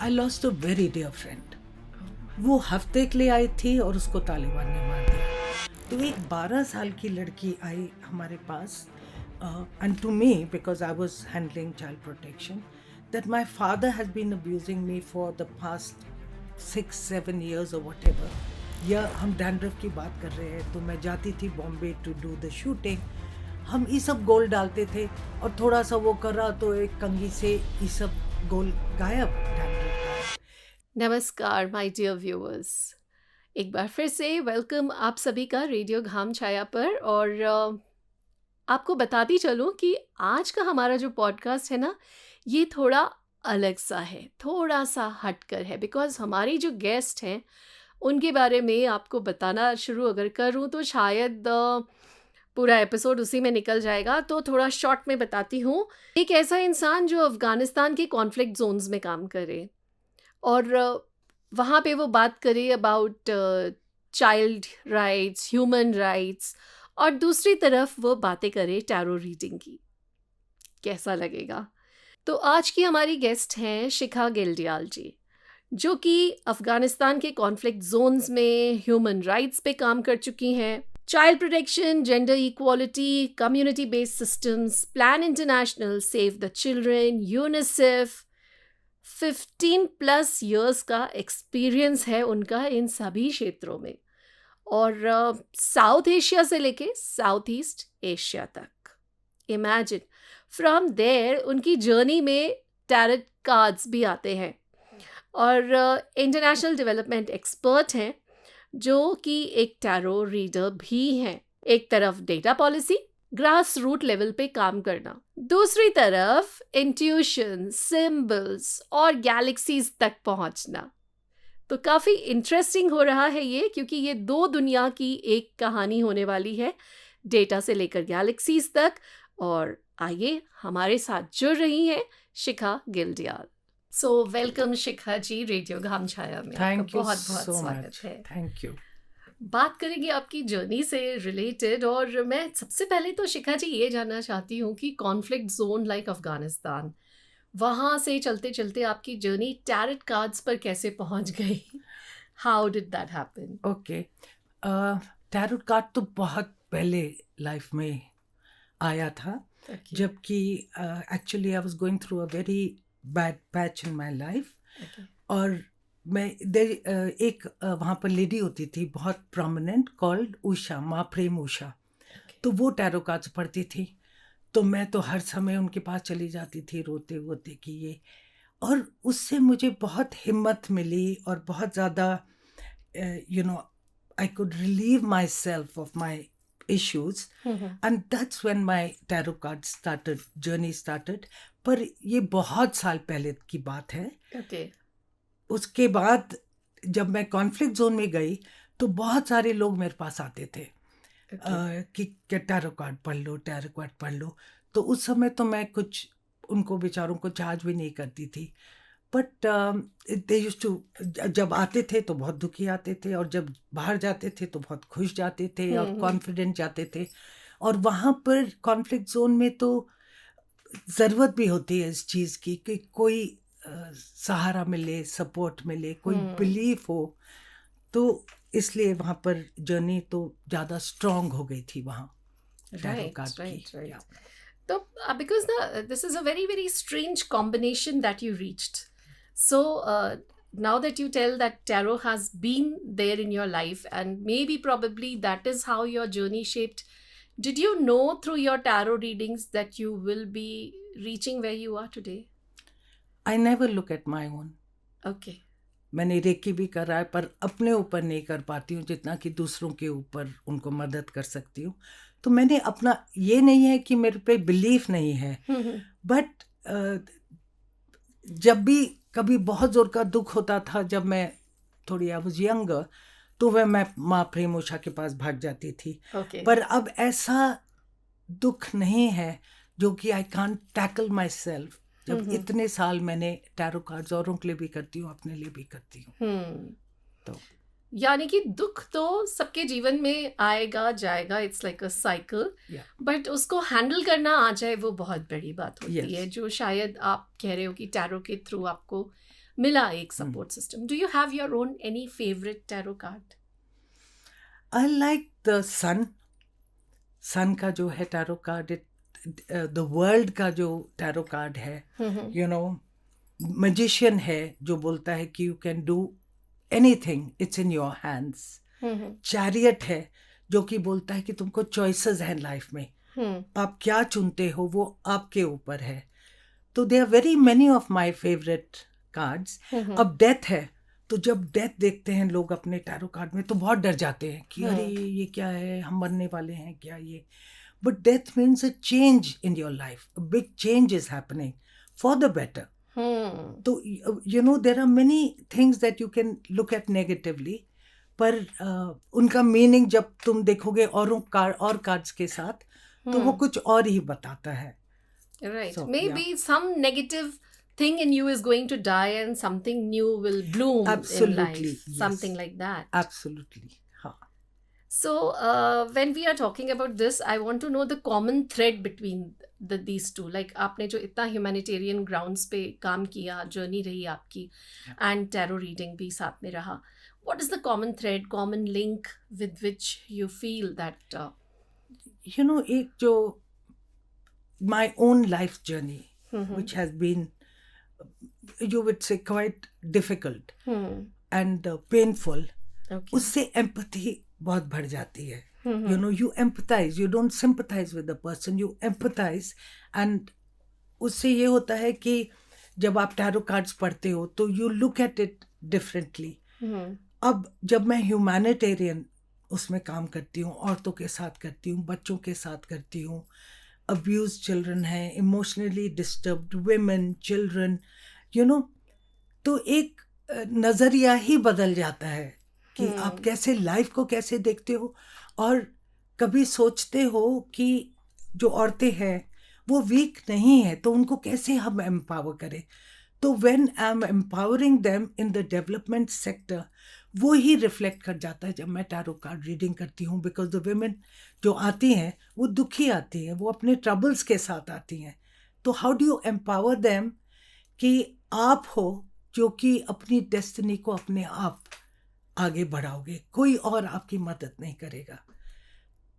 I lost a very dear friend. वो हफ्ते के लिए आई थी और उसको तालिबान ने मार दिया. तो एक 12 साल की लड़की आई हमारे पास, and to me, because I was handling child protection, that my father has been abusing me for the past 6-7 years or whatever. या हम डैंड्रफ की बात कर रहे हैं, तो मैं जाती थी Bombay to do the shooting. हम ये सब गोल डालते थे और थोड़ा सा वो कर रहा तो एक कंघी से ये सब गोल गायब, डैंड्रफ गायब. नमस्कार माय डियर व्यूअर्स, एक बार फिर से वेलकम आप सभी का रेडियो घाम छाया पर. और आपको बताती चलूँ कि आज का हमारा जो पॉडकास्ट है ना, ये थोड़ा अलग सा है, थोड़ा सा हटकर है. बिकॉज़ हमारी जो गेस्ट हैं उनके बारे में आपको बताना शुरू अगर करूँ तो शायद पूरा एपिसोड उसी में निकल जाएगा. तो थोड़ा शॉर्ट में बताती हूँ. एक ऐसा इंसान जो अफ़गानिस्तान के कॉन्फ्लिक्ट जोन्स में काम करे और वहाँ पे वो बात करे about child rights, human rights, और दूसरी तरफ वो बातें करे टैरो रीडिंग की. कैसा लगेगा? तो आज की हमारी गेस्ट हैं शिखा गिल्डियाल जी, जो कि अफ़गानिस्तान के कॉन्फ्लिक्ट जोन्स में ह्यूमन राइट्स पे काम कर चुकी हैं. Child protection, gender equality, community based systems, plan international, save the children, UNICEF, 15+ years का एक्सपीरियंस है उनका इन सभी क्षेत्रों में, और साउथ एशिया से लेके साउथ ईस्ट एशिया तक. इमेजिन, फ्रॉम देयर उनकी जर्नी में टैरो कार्ड्स भी आते हैं, और इंटरनेशनल डेवलपमेंट एक्सपर्ट हैं जो कि एक टैरो रीडर भी हैं. एक तरफ data policy, grass root level पे काम करना, दूसरी तरफ इंट्यूशन, सिंबल्स और गैलेक्सीज तक पहुंचना. तो काफ़ी इंटरेस्टिंग हो रहा है ये, क्योंकि ये दो दुनिया की एक कहानी होने वाली है, डेटा से लेकर गैलेक्सीज तक. और आइए, हमारे साथ जुड़ रही हैं शिखा गिल्डियाल. सो वेलकम शिखा जी रेडियो घाम छाया में. थैंक यू बहुत सो स्वागत मच. है. Thank you. बात करेंगे आपकी जर्नी से रिलेटेड, और मैं सबसे पहले तो शिखा जी ये जानना चाहती हूँ कि कॉन्फ्लिक्ट जोन लाइक अफ़गानिस्तान, वहाँ से चलते चलते आपकी जर्नी टैरो कार्ड्स पर कैसे पहुँच गई? How did that happen? Okay. Tarot card तो बहुत पहले लाइफ में आया था, जबकि actually I was going through a very bad patch in my life. और मैं एक वहाँ पर लेडी होती थी बहुत प्रोमिनेंट, कॉल्ड उषा, माँ प्रेम उषा. तो वो टैरो कार्ड्स पढ़ती थी, तो मैं तो हर समय उनके पास चली जाती थी रोते होते कि ये. और उससे मुझे बहुत हिम्मत मिली और बहुत ज़्यादा I could relieve myself of my issues. And that's when my tarot card journey started. पर ये बहुत साल पहले की बात है. Okay. उसके बाद जब मैं कॉन्फ्लिक्ट जोन में गई तो बहुत सारे लोग मेरे पास आते थे कि टैरो कार्ड पढ़ लो, टैरो कार्ड पढ़ लो. तो उस समय तो मैं कुछ उनको बेचारों को चार्ज भी नहीं करती थी. बट दे यूज्ड टू, जब आते थे तो बहुत दुखी आते थे, और जब बाहर जाते थे तो बहुत खुश जाते थे और कॉन्फिडेंट जाते थे. और वहाँ पर कॉन्फ्लिक्ट जोन में तो ज़रूरत भी होती है इस चीज़ की कि कोई सहारा मिले, सपोर्ट मिले, कोई बिलीफ हो. तो इसलिए वहाँ पर जर्नी तो ज़्यादा स्ट्रॉन्ग हो गई थी वहाँ टैरो कार्ड की. So, because this is a very, very strange combination that you reached. So, now that you tell that tarot has been there in your life, and maybe probably that is how your journey shaped, did you know through your tarot readings that you will be reaching where you are today? I never look at my own. Okay. मैंने recce भी करा है, पर अपने ऊपर नहीं कर पाती हूँ जितना कि दूसरों के ऊपर उनको मदद कर सकती हूँ. तो मैंने अपना, ये नहीं है कि मेरे पे बिलीफ नहीं है, बट जब भी कभी बहुत ज़ोर का दुख होता था, जब मैं थोड़ी आई वाज यंगर, तो मैं माँ प्रेम उषा के पास भाग जाती थी. Okay. पर अब ऐसा दुख नहीं है जो कि I can't tackle my self. जब इतने साल मैंने टैरो कार्ड्स औरों के लिए भी करती हूँ, अपने लिए भी करती हूँ. तो यानी कि दुख तो सबके जीवन में आएगा जाएगा, it's like a cycle, but उसको हैंडल करना आ जाए वो बहुत बड़ी बात होती है, जो शायद आप कह रहे हो कि टैरो के थ्रू आपको मिला एक support system. Do you have your own any favourite tarot card? I like the सन का जो है टैरो कार्ड, द वर्ल्ड का जो टैरो कार्ड है, यू नो, मैजिशियन है जो बोलता है कि you can do anything, it's in your hands. Chariot है जो कि बोलता है कि तुमको चॉइसेस हैं लाइफ में, आप क्या चुनते हो वो आपके ऊपर है. तो they are very many of my favourite cards. अब डेथ है, तो जब डेथ देखते हैं लोग अपने टैरो कार्ड में तो बहुत डर जाते हैं कि अरे ये क्या है, हम मरने वाले हैं क्या ये. But death means a change in your life, a big change is happening for the better. तो you know there are many things that you can look at negatively, पर उनका मीनिंग जब तुम देखोगे और कार्ड्स के साथ तो वो कुछ और ही बताता है. Right. So, Maybe some negative thing in you is going to die and something new will bloom in life. Absolutely, yes. Something like that. Absolutely. हाँ. So, when we are talking about this, I want to know the common thread between these two. Like, आपने जो इतना humanitarian grounds पे काम किया, journey रही आपकी, and tarot reading भी साथ में रहा. What is the common thread, common link with which you feel that? You know, एक जो my own life journey, which has been, you would say, quite difficult and painful. Okay. उससे empathy बहुत बढ़ जाती है. You know, you empathize, you don't sympathize with the person, you empathize. And उससे ये होता है कि जब आप टैरो कार्ड्स पढ़ते हो तो you look at it differently. अब जब मैं humanitarian उसमें काम करती हूँ, औरतों के साथ करती हूँ, बच्चों के साथ करती हूँ, abused children हैं, emotionally disturbed women, children, you know, तो एक नज़रिया ही बदल जाता है कि आप कैसे लाइफ को कैसे देखते हो. और कभी सोचते हो कि जो औरतें हैं वो वीक नहीं है तो उनको कैसे हम एम्पावर करें. तो when I am empowering them in the development sector, वो ही रिफ्लेक्ट कर जाता है जब मैं टैरो कार्ड रीडिंग करती हूँ. बिकॉज द वुमेन जो आती हैं वो दुखी आती हैं, वो अपने ट्रबल्स के साथ आती हैं. तो how do you empower them कि आप हो जो कि अपनी डेस्टिनी को अपने आप आगे बढ़ाओगे, कोई और आपकी मदद नहीं करेगा.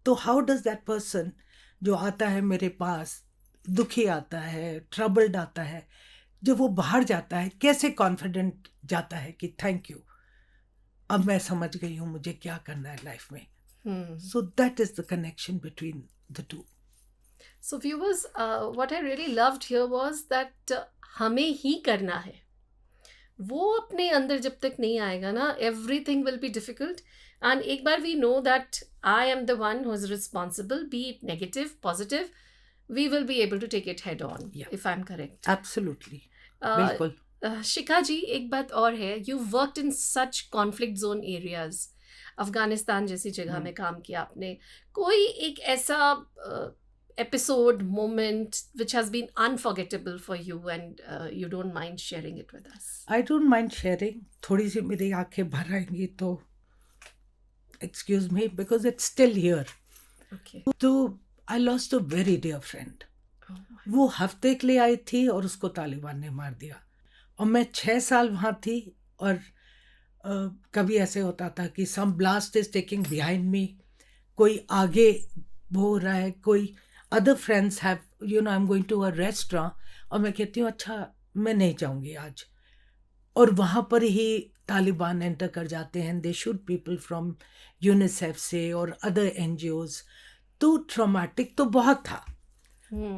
तो हाउ डज दैट पर्सन जो आता है मेरे पास, दुखी आता है, ट्रबल्ड आता है, जब वो बाहर जाता है कैसे कॉन्फिडेंट जाता है कि थैंक यू, अब मैं समझ गई हूँ मुझे क्या करना है लाइफ में. So that is the connection between the two. So viewers, what I really loved here was that हमें ही करना है. वो अपने अंदर जब तक नहीं आएगा ना, everything will be difficult. And एक बार we know that I am the one who is responsible, be it negative, positive, we will be able to take it head on, if I'm correct. Absolutely. बिल्कुल. शिखा जी, एक बात और है, you worked in such conflict zone areas. Afghanistan जैसी जगह में काम किया आपने. कोई एक ऐसा episode, moment which has been unforgettable for you and you don't mind sharing it with us? I don't mind sharing. थोड़ी सी मेरी आंखें भर आएंगी तो excuse me because it's still here. Okay. तो I lost a very dear friend. वो हफ्ते के लिए आई थी और उसको तालिबान ने मार दिया. और मैं 6 साल वहाँ थी और कभी ऐसे होता था कि some blast is taking behind me, कोई आगे हो रहा है, कोई other friends have, you know, I'm going to a restaurant और मैं कहती हूँ अच्छा मैं नहीं जाऊँगी आज, और वहाँ पर ही तालिबान एंटर कर जाते हैं. दे शूट पीपल फ्रॉम यूनिसेफ से और अदर NGOs. तो ट्रॉमेटिक तो बहुत था.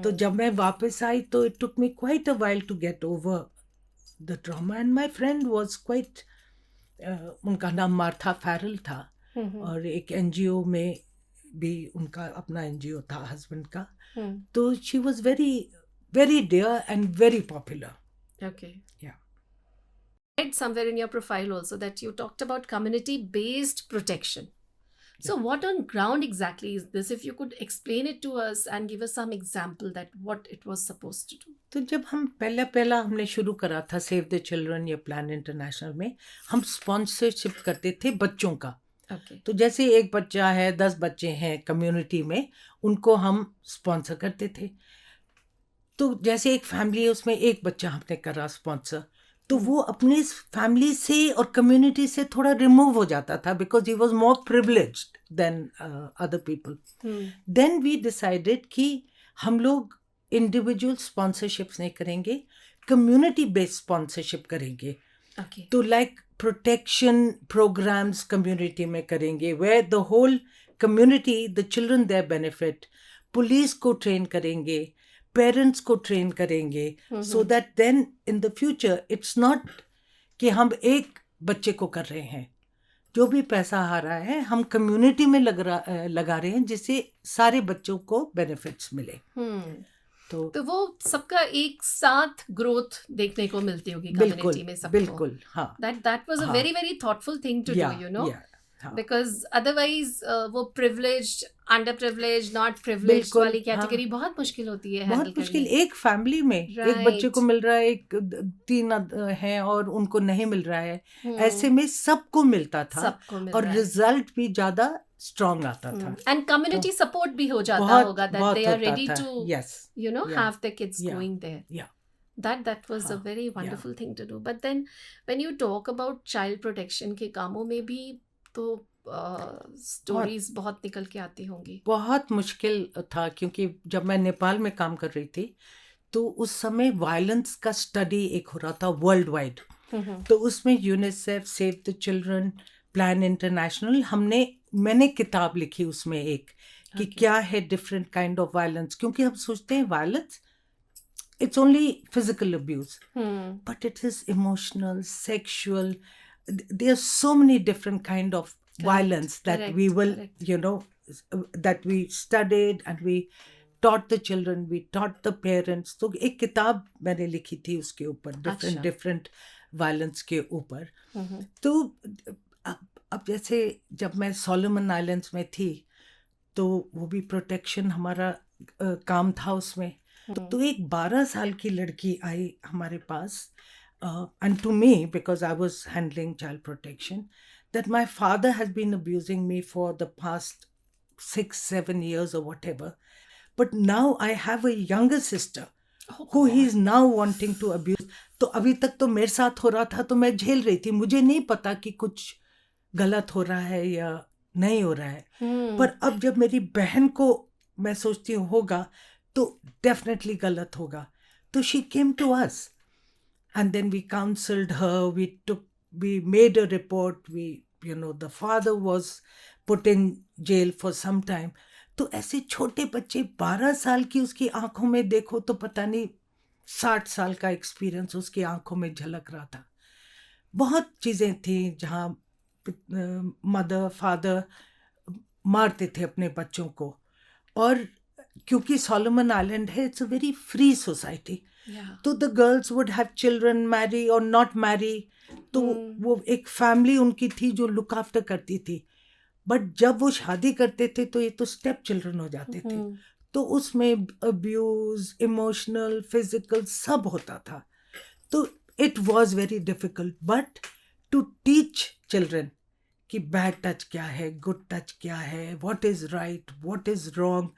तो जब मैं वापस आई तो it took me quite a while to get over the trauma. And my friend was quite, उनका नाम मार्था फैरल था और एक NGO में भी उनका अपना NGO था हस्बैंड का. तो she was very very dear and very popular. Okay. Yeah. I read somewhere in your profile also that you talked about community-based protection. So what on ground exactly is this? If you could explain it to us and give us some example that what it was supposed to do. तो जब हम पहला हमने शुरू करा था save the children या plan international में, हम स्पॉन्सरशिप करते थे बच्चों का. Okay. तो जैसे एक बच्चा है, 10 बच्चे हैं कम्युनिटी में, उनको हम स्पॉन्सर करते थे. तो जैसे एक फैमिली है उसमें एक बच्चा हमने करा स्पॉन्सर, तो वो अपने फैमिली से और कम्युनिटी से थोड़ा रिमूव हो जाता था because he was more privileged than other people. Then we decided कि हम लोग इंडिविजुअल स्पॉन्सरशिप्स नहीं करेंगे, कम्युनिटी बेस्ड स्पॉन्सरशिप करेंगे. Okay. तो लाइक प्रोटेक्शन प्रोग्राम्स कम्युनिटी में करेंगे where the whole community, the children there benefit. Police को ट्रेन करेंगे, पेरेंट्स को ट्रेन करेंगे, so that then in the future it's not कि हम एक बच्चे को कर रहे हैं. जो भी पैसा आ रहा है हम कम्युनिटी में लगा रहे हैं जिससे सारे बच्चों को बेनिफिट्स मिले. तो वो सबका एक साथ ग्रोथ देखने को मिलती होगी कम्युनिटी में सबको. बिल्कुल. हाँ. That was a very very thoughtful thing to do, you know. Because otherwise वो privileged, underprivileged, not privileged वाली कैटेगरी बहुत मुश्किल होती है. बहुत मुश्किल. एक फैमिली में एक बच्चे को मिल रहा है, एक 3 हैं और उनको नहीं मिल रहा है. ऐसे में सबको मिलता था और रिजल्ट भी ज्यादा स्ट्रॉन्ग आता था. एंड कम्युनिटी सपोर्ट भी हो जाता होगा that they are ready to you know have the kids going there. That was a very wonderful thing to do. But then when you talk about child protection के कामों में भी तो stories बहुत निकल के आती होंगी. बहुत मुश्किल था क्योंकि जब मैं नेपाल में काम कर रही थी तो उस समय वायलेंस का स्टडी एक हो रहा था वर्ल्ड वाइड. तो उसमें UNICEF, save the children, plan international, मैंने किताब लिखी उसमें एक कि क्या है डिफरेंट काइंड ऑफ वायलेंस. क्योंकि हम सोचते हैं violence it's only physical abuse, but it is emotional, sexual. There are so many different kind of violence that we will, you know, that we studied and we taught the children, we taught the parents. तो एक किताब मैंने लिखी थी उसके ऊपर different violence के ऊपर. तो अब जैसे जब मैं सोलोमन आइलैंड्स में थी तो वो भी प्रोटेक्शन हमारा काम था उसमें. तो एक 12 साल की लड़की आई हमारे पास, and to me, because I was handling child protection, that my father has been abusing me for the past 6-7 years or whatever, but now I have a younger sister who he is now wanting to abuse. तो अभी तक तो मेरे साथ हो रहा था तो मैं झेल रही थी, मुझे नहीं पता कि कुछ गलत हो रहा है या नहीं हो रहा है. पर अब जब मेरी बहन को मैं सोचती हूँ होगा तो डेफिनेटली गलत होगा. तो she came to us and then we counselled her, we made a report, the father was put in jail for some time. तो ऐसे छोटे बच्चे 12 साल की उसकी आंखों में देखो तो पता नहीं 60 साल का एक्सपीरियंस उसकी आंखों में झलक रहा था. बहुत चीज़ें थी जहाँ मदर फादर मारते थे अपने बच्चों को. और क्योंकि सोलोमन आइलैंड है, it's a very free society, तो the girls would have children, marry और नॉट मैरी. तो वो एक फैमिली उनकी थी जो लुक आफ्टर करती थी. बट जब वो शादी करते थे तो ये तो स्टेप चिल्ड्रन हो जाते थे. तो उसमें अब्यूज, इमोशनल, फिजिकल सब होता था. तो it was very difficult. But to teach children कि बैड टच क्या है, गुड टच क्या है, what is right, what is wrong,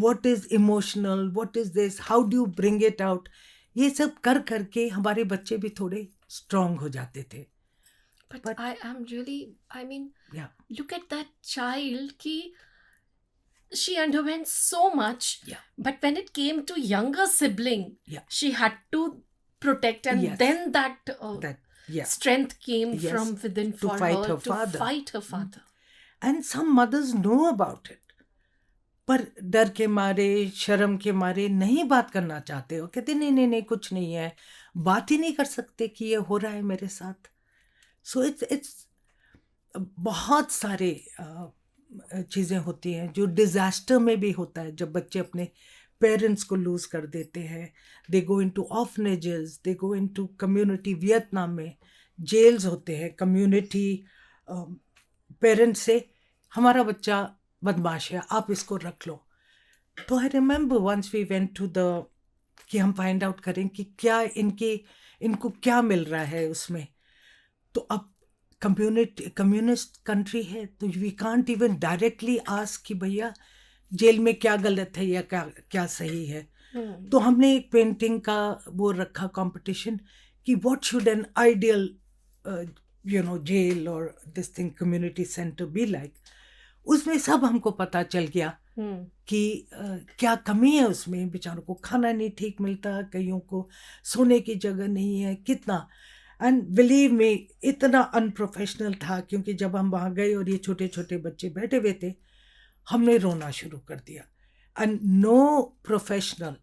what is emotional, what is this, how do you bring it out, ये सब कर करके हमारे बच्चे भी थोड़े strong हो जाते थे. But I am really, I mean, look at that child ki she underwent so much, but when it came to younger sibling, she had to protect, and then that strength came from within for her to fight her father. And some mothers know about it, पर डर के मारे, शर्म के मारे नहीं बात करना चाहते हो. कहते नहीं कुछ नहीं है, बात ही नहीं कर सकते कि ये हो रहा है मेरे साथ. सो इट्स बहुत सारे चीज़ें होती हैं जो डिज़ास्टर में भी होता है. जब बच्चे अपने पेरेंट्स को लूज़ कर देते हैं, दे गो इनटू ऑर्फनेजेस, दे गो इनटू कम्युनिटी. वियतनाम में जेल्स होते हैं कम्युनिटी. पेरेंट्स से हमारा बच्चा बदमाश है, आप इसको रख लो. तो I remember once we went to the कि हम फाइंड आउट करें कि क्या इनको क्या मिल रहा है उसमें. तो अब कम्युनिस्ट कंट्री है तो we can't even directly ask कि भैया जेल में क्या गलत है या क्या सही है. तो हमने एक पेंटिंग का वो रखा कंपटीशन कि what should an ideal jail or this thing community center be like, उसमें सब हमको पता चल गया कि क्या कमी है उसमें। बेचारों को खाना नहीं ठीक मिलता, कईयों को सोने की जगह नहीं है, कितना। एंड बिलीव मी, इतना अनप्रोफेशनल था, क्योंकि जब हम वहाँ गए और ये छोटे छोटे बच्चे बैठे हुए थे, हमने रोना शुरू कर दिया। And no professional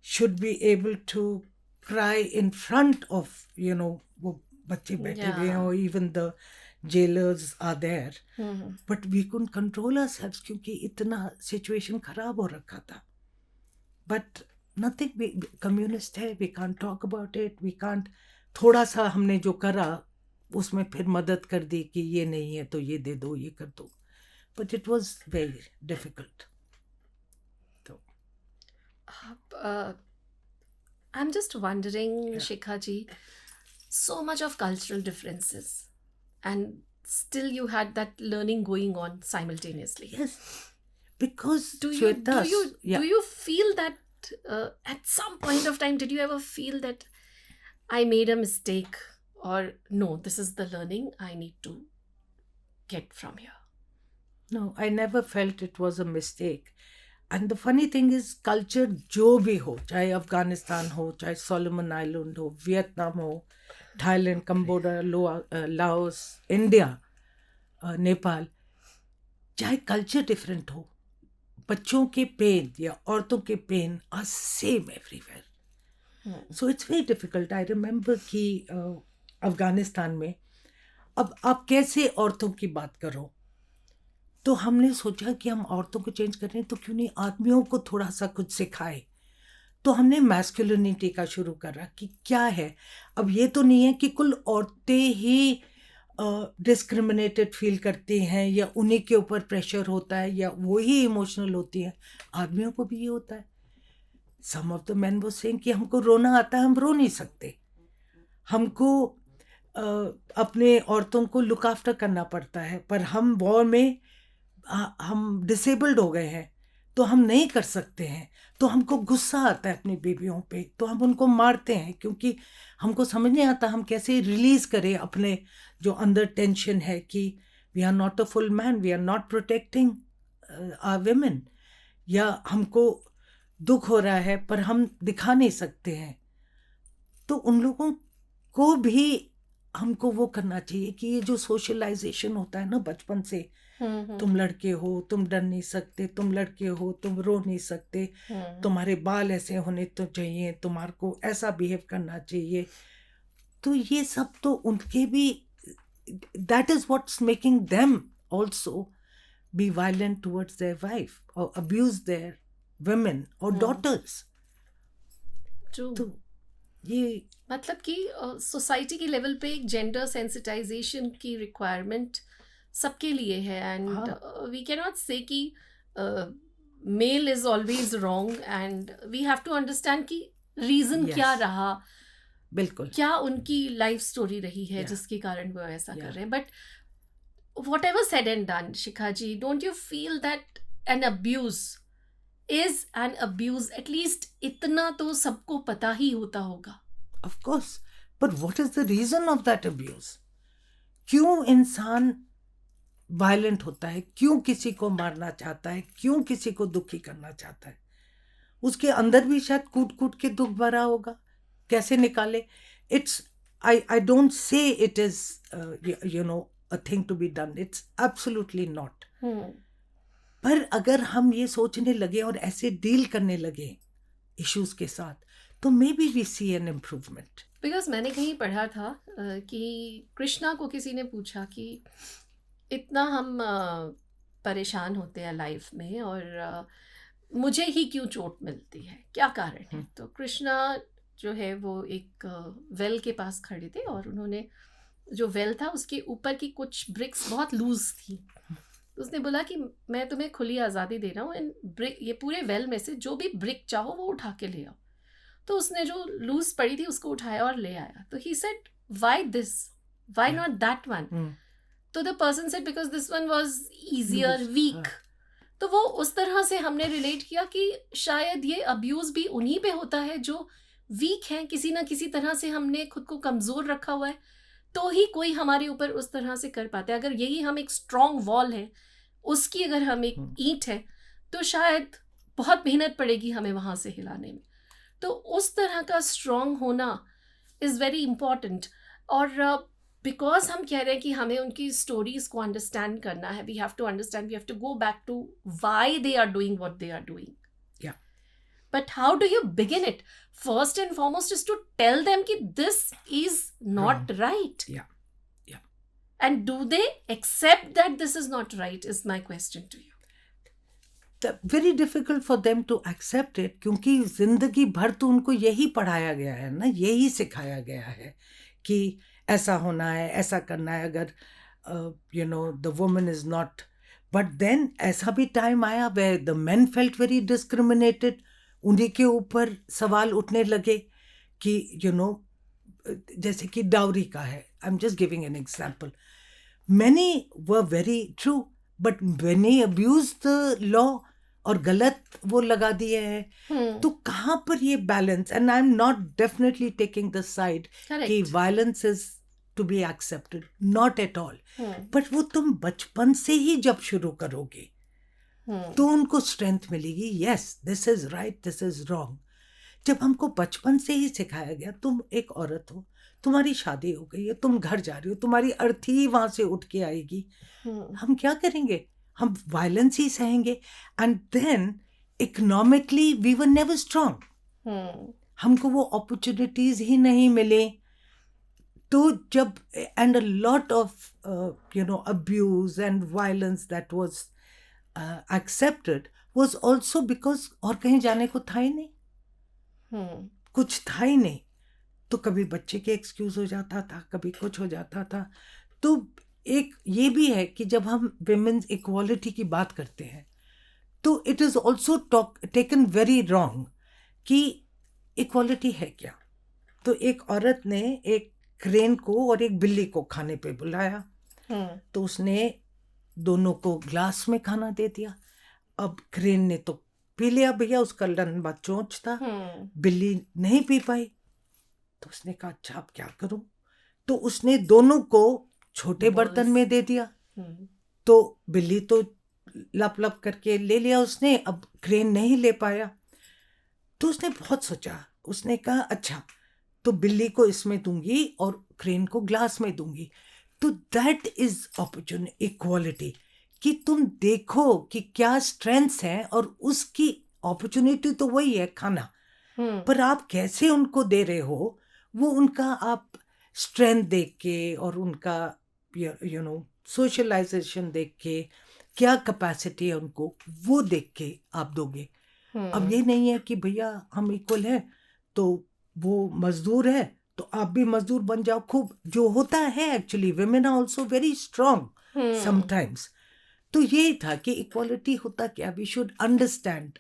should be able to cry in front of वो बच्चे बैठे हुए हैं, और even the jailers are there, but we couldn't control ourselves क्योंकि इतना situation खराब हो रखा था। But nothing, we communist है, we can't talk about it, we can't। थोड़ा सा हमने जो करा उसमें फिर मदद कर दी कि ये नहीं है तो ये दे दो, ये कर दो, but it was very difficult। तो I'm just wondering, Shikha ji, so much of cultural differences, and still you had that learning going on simultaneously. yes, because Do Shweta, you feel that at some point of time, did you ever feel that I made a mistake, or no, this is the learning I need to get from here? No, I never felt it was a mistake। And the funny thing is, culture जो भी हो, चाहे अफगानिस्तान हो, चाहे Solomon island हो, Vietnam हो, Thailand, Cambodia, Laos, India, Nepal, चाहे culture different हो, बच्चों के पेन या औरतों के pain are same everywhere. So it's very difficult. I remember कि अफगानिस्तान में अब आप कैसे औरतों की बात करो, तो हमने सोचा कि हम औरतों को चेंज कर रहे हैं तो क्यों नहीं आदमियों को थोड़ा सा कुछ सिखाए। तो हमने मैस्कुलिनिटी का शुरू करा कि क्या है। अब ये तो नहीं है कि कुल औरतें ही डिस्क्रिमिनेटेड फील करती हैं या उन्हीं के ऊपर प्रेशर होता है या वो ही इमोशनल होती हैं, आदमियों को भी ये होता है। सम ऑफ द मैन वो सेइंग कि हमको रोना आता है, हम रो नहीं सकते, हमको अपने औरतों को लुक आफ्टर करना पड़ता है, पर हम वॉर में हम डिसेबल्ड हो गए हैं तो हम नहीं कर सकते हैं, तो हमको गुस्सा आता है अपनी बीवियों पे, तो हम उनको मारते हैं, क्योंकि हमको समझ नहीं आता हम कैसे रिलीज करें अपने जो अंदर टेंशन है कि we are not a full man, we are not protecting our women, या हमको दुख हो रहा है पर हम दिखा नहीं सकते हैं। तो उन लोगों को भी हमको वो करना चाहिए कि ये जो सोशलाइजेशन होता है ना बचपन से, तुम लड़के हो, तुम डर नहीं सकते, तुम लड़के हो, तुम रो नहीं सकते, तुम्हारे बाल ऐसे होने तो चाहिए, तुम्हारे को ऐसा बिहेव करना चाहिए, तो ये सब तो उनके भी, that is what's making them also be violent towards their wife और अब्यूज देयर वुमेन और डॉटर्स। तो ये मतलब कि सोसाइटी के लेवल पे एक जेंडर सेंसिटाइजेशन की रिक्वायरमेंट सबके लिए है, and we can not say कि male is always wrong, and we have to understand कि रीजन क्या रहा, बिल्कुल क्या उनकी लाइफ स्टोरी रही है जिसके कारण वो ऐसा कर रहे हैं। But whatever said and done, Shikha ji, don't you feel that an abuse is an abuse? At least इतना तो सबको पता ही होता होगा। Of course, but what is the reason of that abuse? क्यों इंसान वायलेंट होता है, क्यों किसी को मारना चाहता है, क्यों किसी को दुखी करना चाहता है? उसके अंदर भी शायद कूट कूट के दुख भरा होगा, कैसे निकाले? It's I don't say it is a thing to be done. It's absolutely not. पर अगर हम ये सोचने लगे और ऐसे डील करने लगे इश्यूज के साथ, तो maybe we see an improvement. Because मैंने कहीं पढ़ा था कि कृष्णा को किसी ने पूछा कि इतना हम परेशान होते हैं लाइफ में और मुझे ही क्यों चोट मिलती है, क्या कारण है? तो कृष्णा जो है वो एक वेल के पास खड़े थे और उन्होंने जो वेल था उसके ऊपर की कुछ ब्रिक्स बहुत लूज थी, तो उसने बोला कि मैं तुम्हें खुली आज़ादी दे रहा हूँ, इन ब्रिक, ये पूरे वेल में से जो भी ब्रिक चाहो वो उठा के ले आओ। तो उसने जो लूज पड़ी थी उसको उठाया और ले आया। तो he said why this, why not that one? तो the person said because this one was easier, weak. तो वो उस तरह से हमने रिलेट किया कि शायद ये अब्यूज भी उन्हीं पे होता है जो वीक हैं, किसी ना किसी तरह से हमने खुद को कमज़ोर रखा हुआ है, तो ही कोई हमारे ऊपर उस तरह से कर पाता है। अगर यही हम एक स्ट्रॉन्ग वॉल है, उसकी अगर हम एक ईंट है, तो शायद बहुत मेहनत पड़ेगी हमें वहाँ से हिलाने में। तो उस तरह का स्ट्रॉन्ग होना इज़ वेरी इम्पॉर्टेंट। और बिकॉज हम कह रहे हैं कि हमें उनकी स्टोरीज को अंडरस्टैंड करना है, we have to understand, we have to go back to why they are doing what they are doing. Yeah. But how do you begin it? First and foremost is to tell them that this is not right. Yeah. Yeah. And do they accept that this is not right is my question to you. Very difficult for them to accept it, क्योंकि जिंदगी भर तो उनको यही पढ़ाया गया है ना, यही सिखाया गया है कि ऐसा होना है, ऐसा करना है, अगर the woman is not. But then ऐसा भी टाइम आया where the men felt very discriminated. उन्हीं के ऊपर सवाल उठने लगे कि जैसे कि डाउरी का है. I'm just giving an example. Many were very true, but many abused the law और गलत वो लगा दिए हैं. तो कहाँ पर ये balance? And I am not definitely taking the side कि violence is to be accepted, not at all. But वो तुम बचपन से ही जब शुरू करोगे तो उनको स्ट्रेंथ मिलेगी. Yes, this is right, this is wrong. जब हमको बचपन से ही सिखाया गया, तुम एक औरत हो, तुम्हारी शादी हो गई है, तुम घर जा रही हो, तुम्हारी अर्थी वहां से उठ के आएगी, हम क्या करेंगे? हम वायलेंस ही सहेंगे. And then economically we were never strong. हमको वो अपॉर्चुनिटीज ही नहीं मिले. तो जब and a lot of abuse and violence that was accepted was also because और कहीं जाने को था ही नहीं, कुछ था ही नहीं. तो कभी बच्चे के एक्सक्यूज हो जाता था, कभी कुछ हो जाता था. तो एक ये भी है कि जब हम विमेन्स इक्वालिटी की बात करते हैं तो it is also taken very wrong कि इक्वालिटी है क्या. तो एक औरत ने एक क्रेन को और एक बिल्ली को खाने पे बुलाया, तो उसने दोनों को ग्लास में खाना दे दिया. अब क्रेन ने तो पी लिया, भैया उसका लंबा चोंच था, बिल्ली नहीं पी पाई. तो उसने कहा अच्छा अब क्या करूं? तो उसने दोनों को छोटे बर्तन में दे दिया. तो बिल्ली तो लप लप करके ले लिया उसने, अब क्रेन नहीं ले पाया. तो उसने बहुत सोचा, उसने कहा अच्छा तो बिल्ली को इसमें दूंगी और क्रेन को ग्लास में दूंगी. तो दैट इज अपॉर्चुनिटी इक्वालिटी, कि तुम देखो कि क्या स्ट्रेंथ्स हैं और उसकी अपॉर्चुनिटी तो वही है खाना, पर आप कैसे उनको दे रहे हो, वो उनका आप स्ट्रेंथ देख के और उनका सोशलाइजेशन देख के, क्या कैपेसिटी है उनको, वो देख के आप दोगे. अब ये नहीं है कि भैया हम इक्वल हैं तो वो मजदूर है तो आप भी मजदूर बन जाओ. खूब जो होता है actually women are also very strong sometimes. तो ये था कि इक्वालिटी होता क्या, we should understand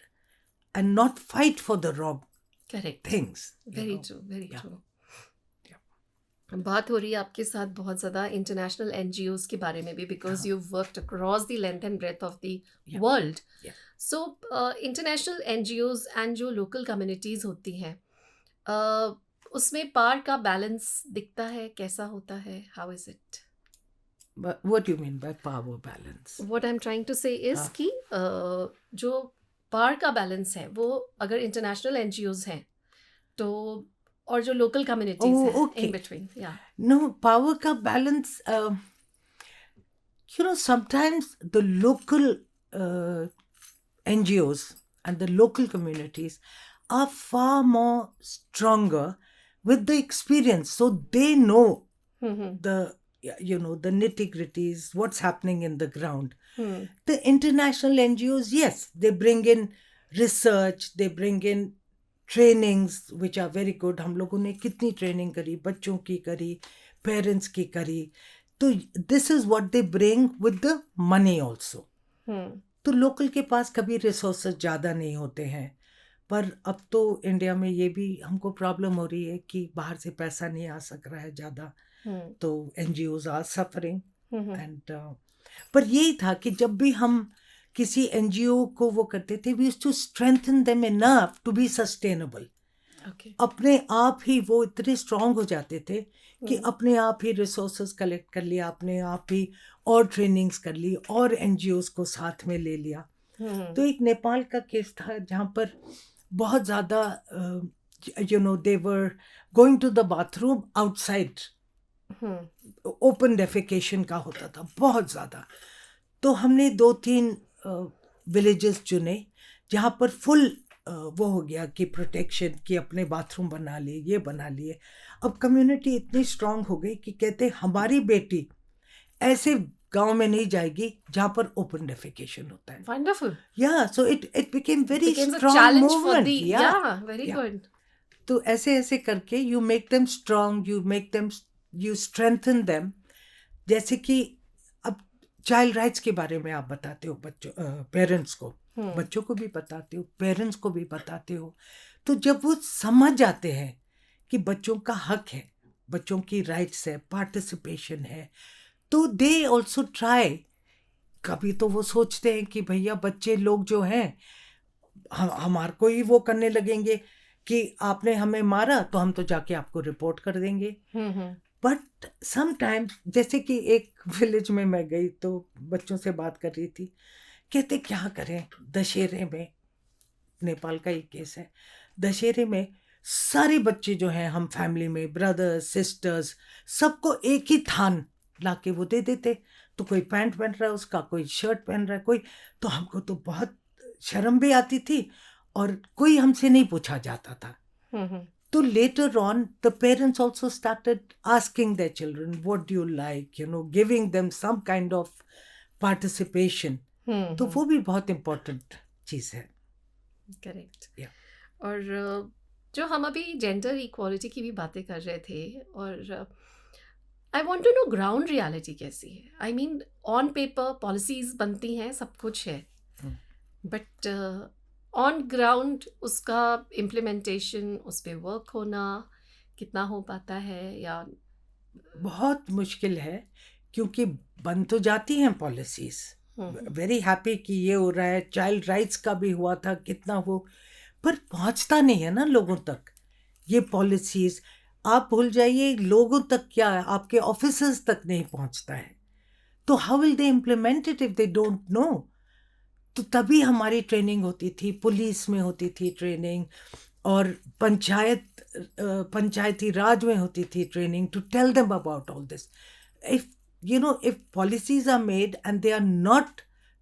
and not fight for the wrong things. Very true, very true. बात हो रही है आपके साथ बहुत ज़्यादा इंटरनेशनल NGOs के बारे में भी, because you worked across the length and breadth of the world. So international NGOs and जो लोकल कम्युनिटीज़ होती हैं, उसमें पार का बैलेंस दिखता है, कैसा होता है, how is it? What do you mean by power balance? What I'm trying to say is कि जो पार का बैलेंस है वो अगर इंटरनेशनल NGOs हैं तो, और जो लोकल कम्युनिटीज हैं in between. No, power का balance, sometimes the local NGOs and the local communities are far more stronger with the experience, so they know the nitty-gritties, what's happening in the ground. The international NGOs, yes, they bring in research, they bring in trainings which are very good. हम लोगों ने कितनी training करी, बच्चों की करी, parents की करी. तो this is what they bring with the money also. तो लोकल के पास कभी रिसोर्सेज ज़्यादा नहीं होते हैं. पर अब तो इंडिया में ये भी हमको प्रॉब्लम हो रही है कि बाहर से पैसा नहीं आ सक रहा है ज़्यादा, तो NGOs आर सफरिंग. एंड पर यही था कि जब भी हम किसी NGO को वो करते थे, we used to strengthen them enough to be sustainable. Okay. अपने आप ही वो इतने स्ट्रांग हो जाते थे कि हम्म, अपने आप ही रिसोर्सेज कलेक्ट कर लिया, अपने आप ही और ट्रेनिंग्स कर ली और एनजीओज को साथ में ले लिया। हम्म, तो एक नेपाल का केस था जहाँ पर बहुत ज़्यादा they were going to the bathroom outside, hmm, open defecation का होता था बहुत ज़्यादा। तो हमने 2-3 विलेजेस चुने जहाँ पर फुल वो हो गया कि प्रोटेक्शन, कि अपने बाथरूम बना लिए, ये बना लिए। अब कम्युनिटी इतनी स्ट्रांग हो गई कि कहते हमारी बेटी ऐसे गांव में नहीं जाएगी जहाँ पर ओपन डेफिकेशन होता है। वंडरफुल। या so it became very Becomes a strong challenge for movement. the, या yeah, very या good. तो ऐसे ऐसे करके you make them strong, you strengthen them. जैसे कि अब चाइल्ड राइट्स के बारे में आप बताते हो बच्चों, पेरेंट्स को, बच्चों को भी बताते हो, पेरेंट्स को भी बताते हो। तो जब वो समझ जाते हैं कि बच्चों का हक है, बच्चों की राइट्स है, पार्टिसिपेशन है, तो दे ऑल्सो ट्राई। कभी तो वो सोचते हैं कि भैया बच्चे लोग जो हैं हमारे को ही वो करने लगेंगे कि आपने हमें मारा तो हम तो जाके आपको रिपोर्ट कर देंगे। बट समटाइम्स, जैसे कि एक विलेज में मैं गई तो बच्चों से बात कर रही थी, कहते क्या करें दशहरे में, नेपाल का ही केस है, दशहरे में सारे बच्चे जो हैं हम फैमिली में ब्रदर्स सिस्टर्स सबको एक ही थान लाके वो दे देते। तो कोई पैंट पहन रहा है उसका, कोई शर्ट पहन रहा है कोई, तो हमको तो बहुत शर्म भी आती थी और कोई हमसे नहीं पूछा जाता था। तो later on the parents also started asking their children what do you like, giving them some kind of participation. तो वो भी बहुत important चीज है। करेक्ट। Yeah. और जो हम अभी जेंडर इक्वालिटी की भी बातें कर रहे थे, और I want to know ground reality कैसी है। I mean on paper policies बनती हैं, सब कुछ है, बट ऑन ग्राउंड उसका इम्प्लीमेंटेशन, उस पर वर्क होना कितना हो पाता है, या बहुत मुश्किल है क्योंकि बन तो जाती हैं पॉलिसीज, वेरी हैप्पी कि ये हो रहा है, चाइल्ड राइट्स का भी हुआ था कितना वो, पर पहुंचता नहीं है ना लोगों तक ये पॉलिसीज। आप भूल जाइए लोगों तक, क्या है आपके ऑफिसर्स तक नहीं पहुंचता है, तो how will they implement it if they don't no. तो तभी हमारी ट्रेनिंग होती थी, पुलिस में होती थी ट्रेनिंग, और पंचायती राज में होती थी training to tell them about all this. If if policies are made and they are not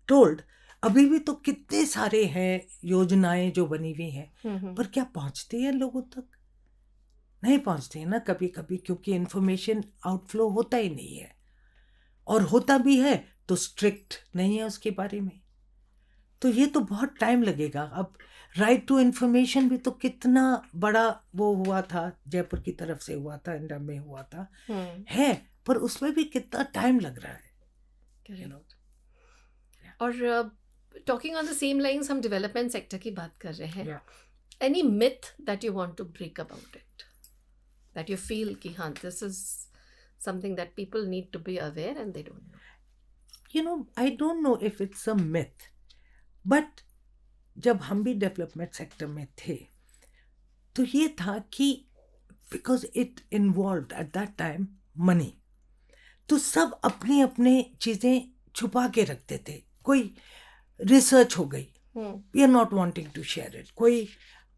told, अभी भी तो कितने सारे हैं योजनाएं जो बनी हुई हैं, पर क्या पहुंचती है लोगों तक? नहीं पहुंचती है ना कभी कभी, क्योंकि इंफॉर्मेशन आउटफ्लो होता ही नहीं है, और होता भी है तो स्ट्रिक्ट नहीं है उसके बारे में। तो ये तो बहुत टाइम लगेगा। अब राइट टू इंफॉर्मेशन भी तो कितना बड़ा वो हुआ था, जयपुर की तरफ से हुआ था, इंडिया में हुआ था, है, पर उसमें भी कितना टाइम लग रहा है। और talking on the same lines, हम डेवलपमेंट सेक्टर की बात कर रहे हैं। Yeah. Any myth that you want to break about it, that you feel कि हाँ this is something that people need to be aware and they don't know? I don't know if it's a myth, but जब हम भी development sector में थे तो ये था कि because it involve at that time money, तो सब अपने अपने चीज़ें छुपा के रखते थे। कोई रिसर्च हो गई, we are not wanting to share it, कोई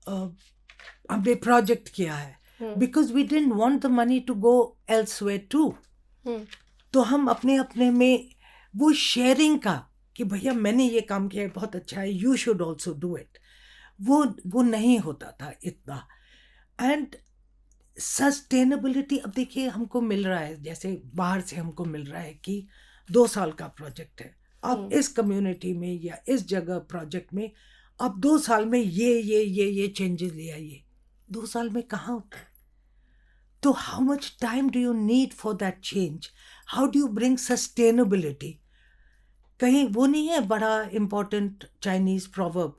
हमने प्रोजेक्ट किया है because we didn't want the money to go elsewhere to, तो हम अपने अपने में वो शेयरिंग का कि भैया मैंने ये काम किया है बहुत अच्छा है, you should also do it, वो नहीं होता था इतना। एंड सस्टेनेबिलिटी, अब देखिए हमको मिल रहा है, जैसे बाहर से हमको मिल रहा है कि 2 साल का प्रोजेक्ट है, आप इस कम्युनिटी में या इस जगह प्रोजेक्ट में आप 2 साल में ये चेंजेस ले आइए। 2 साल में कहाँ होता है? तो how much time do you need for that change? How do you bring sustainability? कहीं वो नहीं है बड़ा इम्पोर्टेंट चाइनीज प्रोवर्ब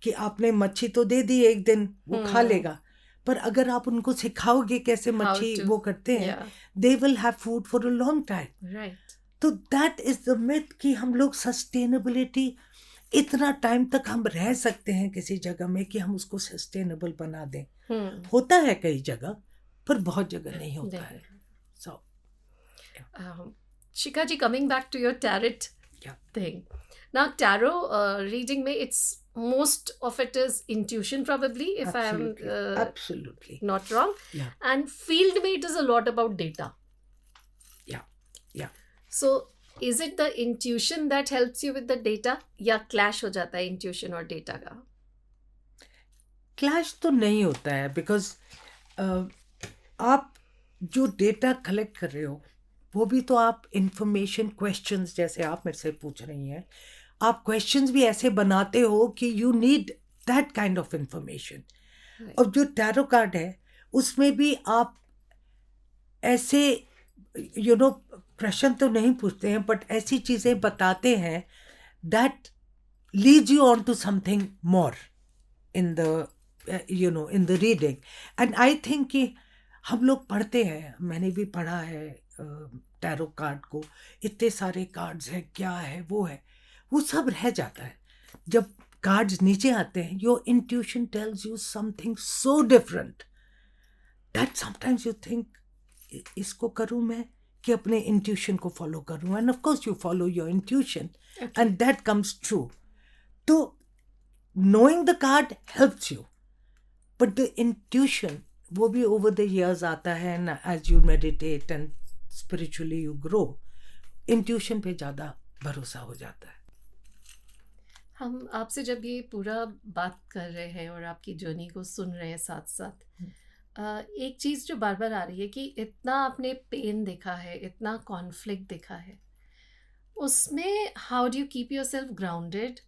कि आपने मच्छी तो दे दी एक दिन वो खा लेगा, पर अगर आप उनको सिखाओगे कैसे मच्छी वो करते हैं, they will have food for a long time. Right. तो दैट इज द मिथ कि हम लोग सस्टेनेबिलिटी इतना टाइम तक हम रह सकते हैं किसी जगह में कि हम उसको सस्टेनेबल बना दें. हम्म. होता है कई जगह, पर बहुत जगह नहीं होता नहीं. है. So, Shikaji, coming back to your tarot yeah. thing. Now, tarot reading में it's most of it is intuition probably, if Absolutely. I'm Absolutely. not wrong. Yeah. And field में it is a lot about data. Yeah. Yeah. So, is it the intuition that helps you with the data या clash हो जाता है intuition और data का? Clash तो नहीं होता है, बिकॉज आप जो डेटा कलेक्ट कर रहे हो वो भी तो आप इंफॉर्मेशन क्वेश्चंस, जैसे आप मेरे से पूछ रही हैं, आप क्वेश्चंस भी ऐसे बनाते हो कि you need that kind of information. और जो टैरो कार्ड है उसमें भी आप ऐसे प्रश्न तो नहीं पूछते हैं, बट ऐसी चीज़ें बताते हैं that leads you on to something more in the in the reading. And I think कि हम लोग पढ़ते हैं, मैंने भी पढ़ा है टैरो कार्ड को, इतने सारे कार्ड्स हैं, क्या है वो सब रह जाता है. जब कार्ड्स नीचे आते हैं, your intuition tells you something so different that sometimes you think इसको करूँ मैं कि अपने इंट्यूशन को फॉलो करूँ. End of course you follow your intuition and that comes true. तो knowing the card helps you, but the intuition वो भी over the years आता है, and as you meditate and spiritually you grow, intuition पे ज़्यादा भरोसा हो जाता है. हम आपसे जब ये पूरा बात कर रहे हैं और आपकी जर्नी को सुन रहे हैं साथ साथ, एक चीज़ जो बार बार आ रही है कि इतना आपने पेन देखा है, इतना कॉन्फ्लिक्ट देखा है, उसमें how do you keep yourself grounded?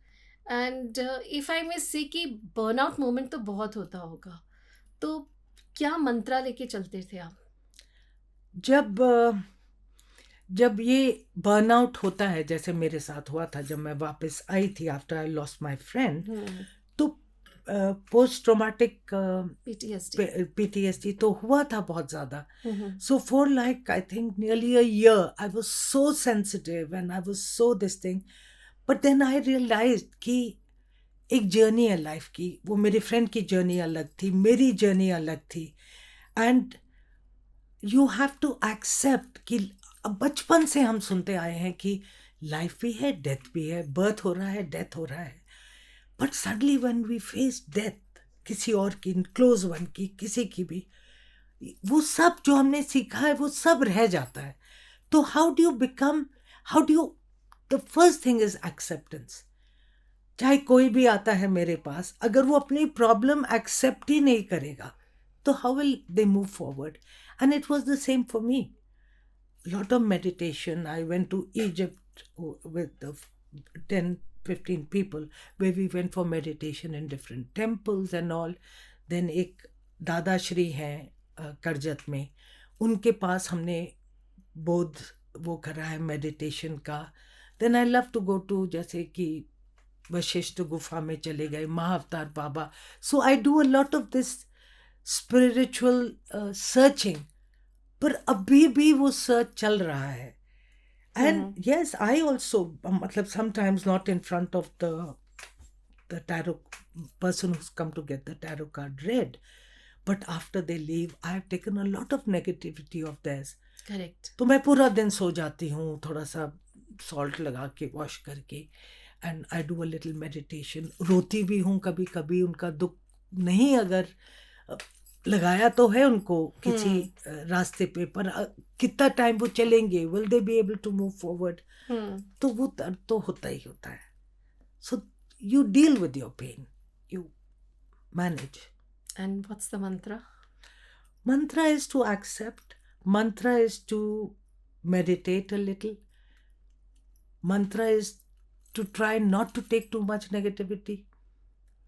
And if I may say कि बर्नआउट मोमेंट तो बहुत होता होगा, तो क्या मंत्रा लेके चलते थे आप? जब ये बर्नआउट होता है, जैसे मेरे साथ हुआ था जब मैं वापस आई थी after I lost my friend, तो पोस्ट ट्रॉमेटिक PTSD तो हुआ था बहुत ज़्यादा. So for like I think nearly a year I was so sensitive and I was so this thing. But then I realized कि एक जर्नी है life की, वो मेरे फ्रेंड की जर्नी अलग थी, मेरी जर्नी अलग थी. And you have to accept कि बचपन से हम सुनते आए हैं कि लाइफ भी है, डेथ भी है, बर्थ हो रहा है, डेथ हो रहा है. But suddenly when we face death, किसी और की, क्लोज वन की, किसी की भी, वो सब जो हमने सीखा है वो सब रह जाता है. तो how do you The first thing is acceptance. चाहे कोई भी आता है मेरे पास, अगर वो अपनी प्रॉब्लम एक्सेप्ट ही नहीं करेगा, तो how will they move forward? And it was the same for me. Lot of meditation. I went to Egypt with 10-15 people where we went for meditation in different temples and all. Then एक दादा श्री हैं करजत में, उनके पास हमने बोध वो करा है मेडिटेशन का. Then I love to go to, जैसे कि वशिष्ठ गुफा में चले गए, महाअवतार बाबा. So I do a lot of this spiritual searching. पर अभी भी वो सर्च चल रहा है. And yes, I also, मतलब sometimes not in front of the tarot person who's come to get the tarot card read, but after they leave, I have taken a lot of negativity of theirs. Correct. तो मैं पूरा दिन सो जाती हूँ, थोड़ा सा salt लगा के वॉश करके, and I do a little meditation. रोती भी हूँ कभी कभी, उनका दुख नहीं अगर लगाया तो है उनको किसी रास्ते पे, पर कितना टाइम वो चलेंगे, will they be able to move forward, तो वो दर्द तो होता ही होता है. So you deal with your pain, you manage. And what's the mantra? Mantra is to accept. Mantra is to meditate a little. Mantra is to try not to take too much negativity.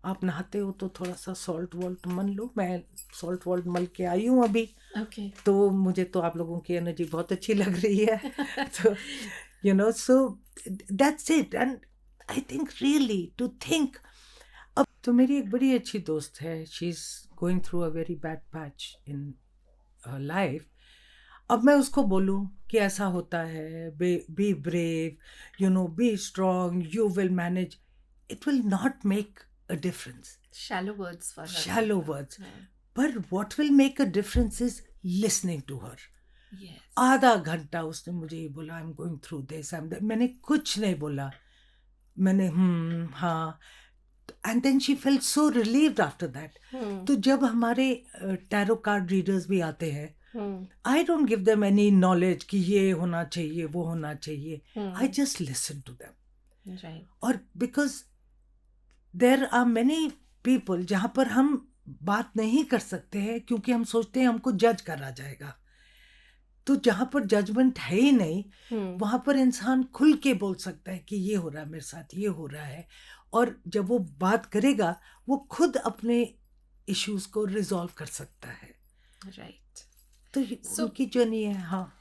आप नहाते हो तो थोड़ा सा salt vault मल लो. मैं salt vault मल के आई हूँ अभी. Okay. तो मुझे तो आप लोगों की एनर्जी बहुत अच्छी लग रही है. तो so that's it. And I think really to think. अब तो मेरी एक बड़ी अच्छी दोस्त है. She is going through a very bad patch in life. अब मैं उसको बोलूँ कि ऐसा होता है, be brave, be strong, you will manage. it will not make a difference. Shallow words for her. Shallow words. हाँ, But what will make a difference is listening to her. yes. आधा घंटा उसने मुझे ये बोला, I am going through this, मैंने कुछ नहीं बोला, मैंने हाँ, and then she felt so relieved after that. तो जब हमारे टैरो कार्ड रीडर्स भी आते हैं, I don't give them any knowledge कि ये होना चाहिए, वो होना चाहिए. I just listen to them. Right. और because there are many people जहाँ पर हम बात नहीं कर सकते हैं क्योंकि हम सोचते हैं हमको जज करा जाएगा. तो जहाँ पर जजमेंट है ही नहीं, वहाँ पर इंसान खुल के बोल सकता है कि ये हो रहा है मेरे साथ, ये हो रहा है. और जब वो बात करेगा वो खुद अपने इश्यूज को रिजॉल्व कर सकता है. राइट. तो So- उनकी जर्नी है. हाँ,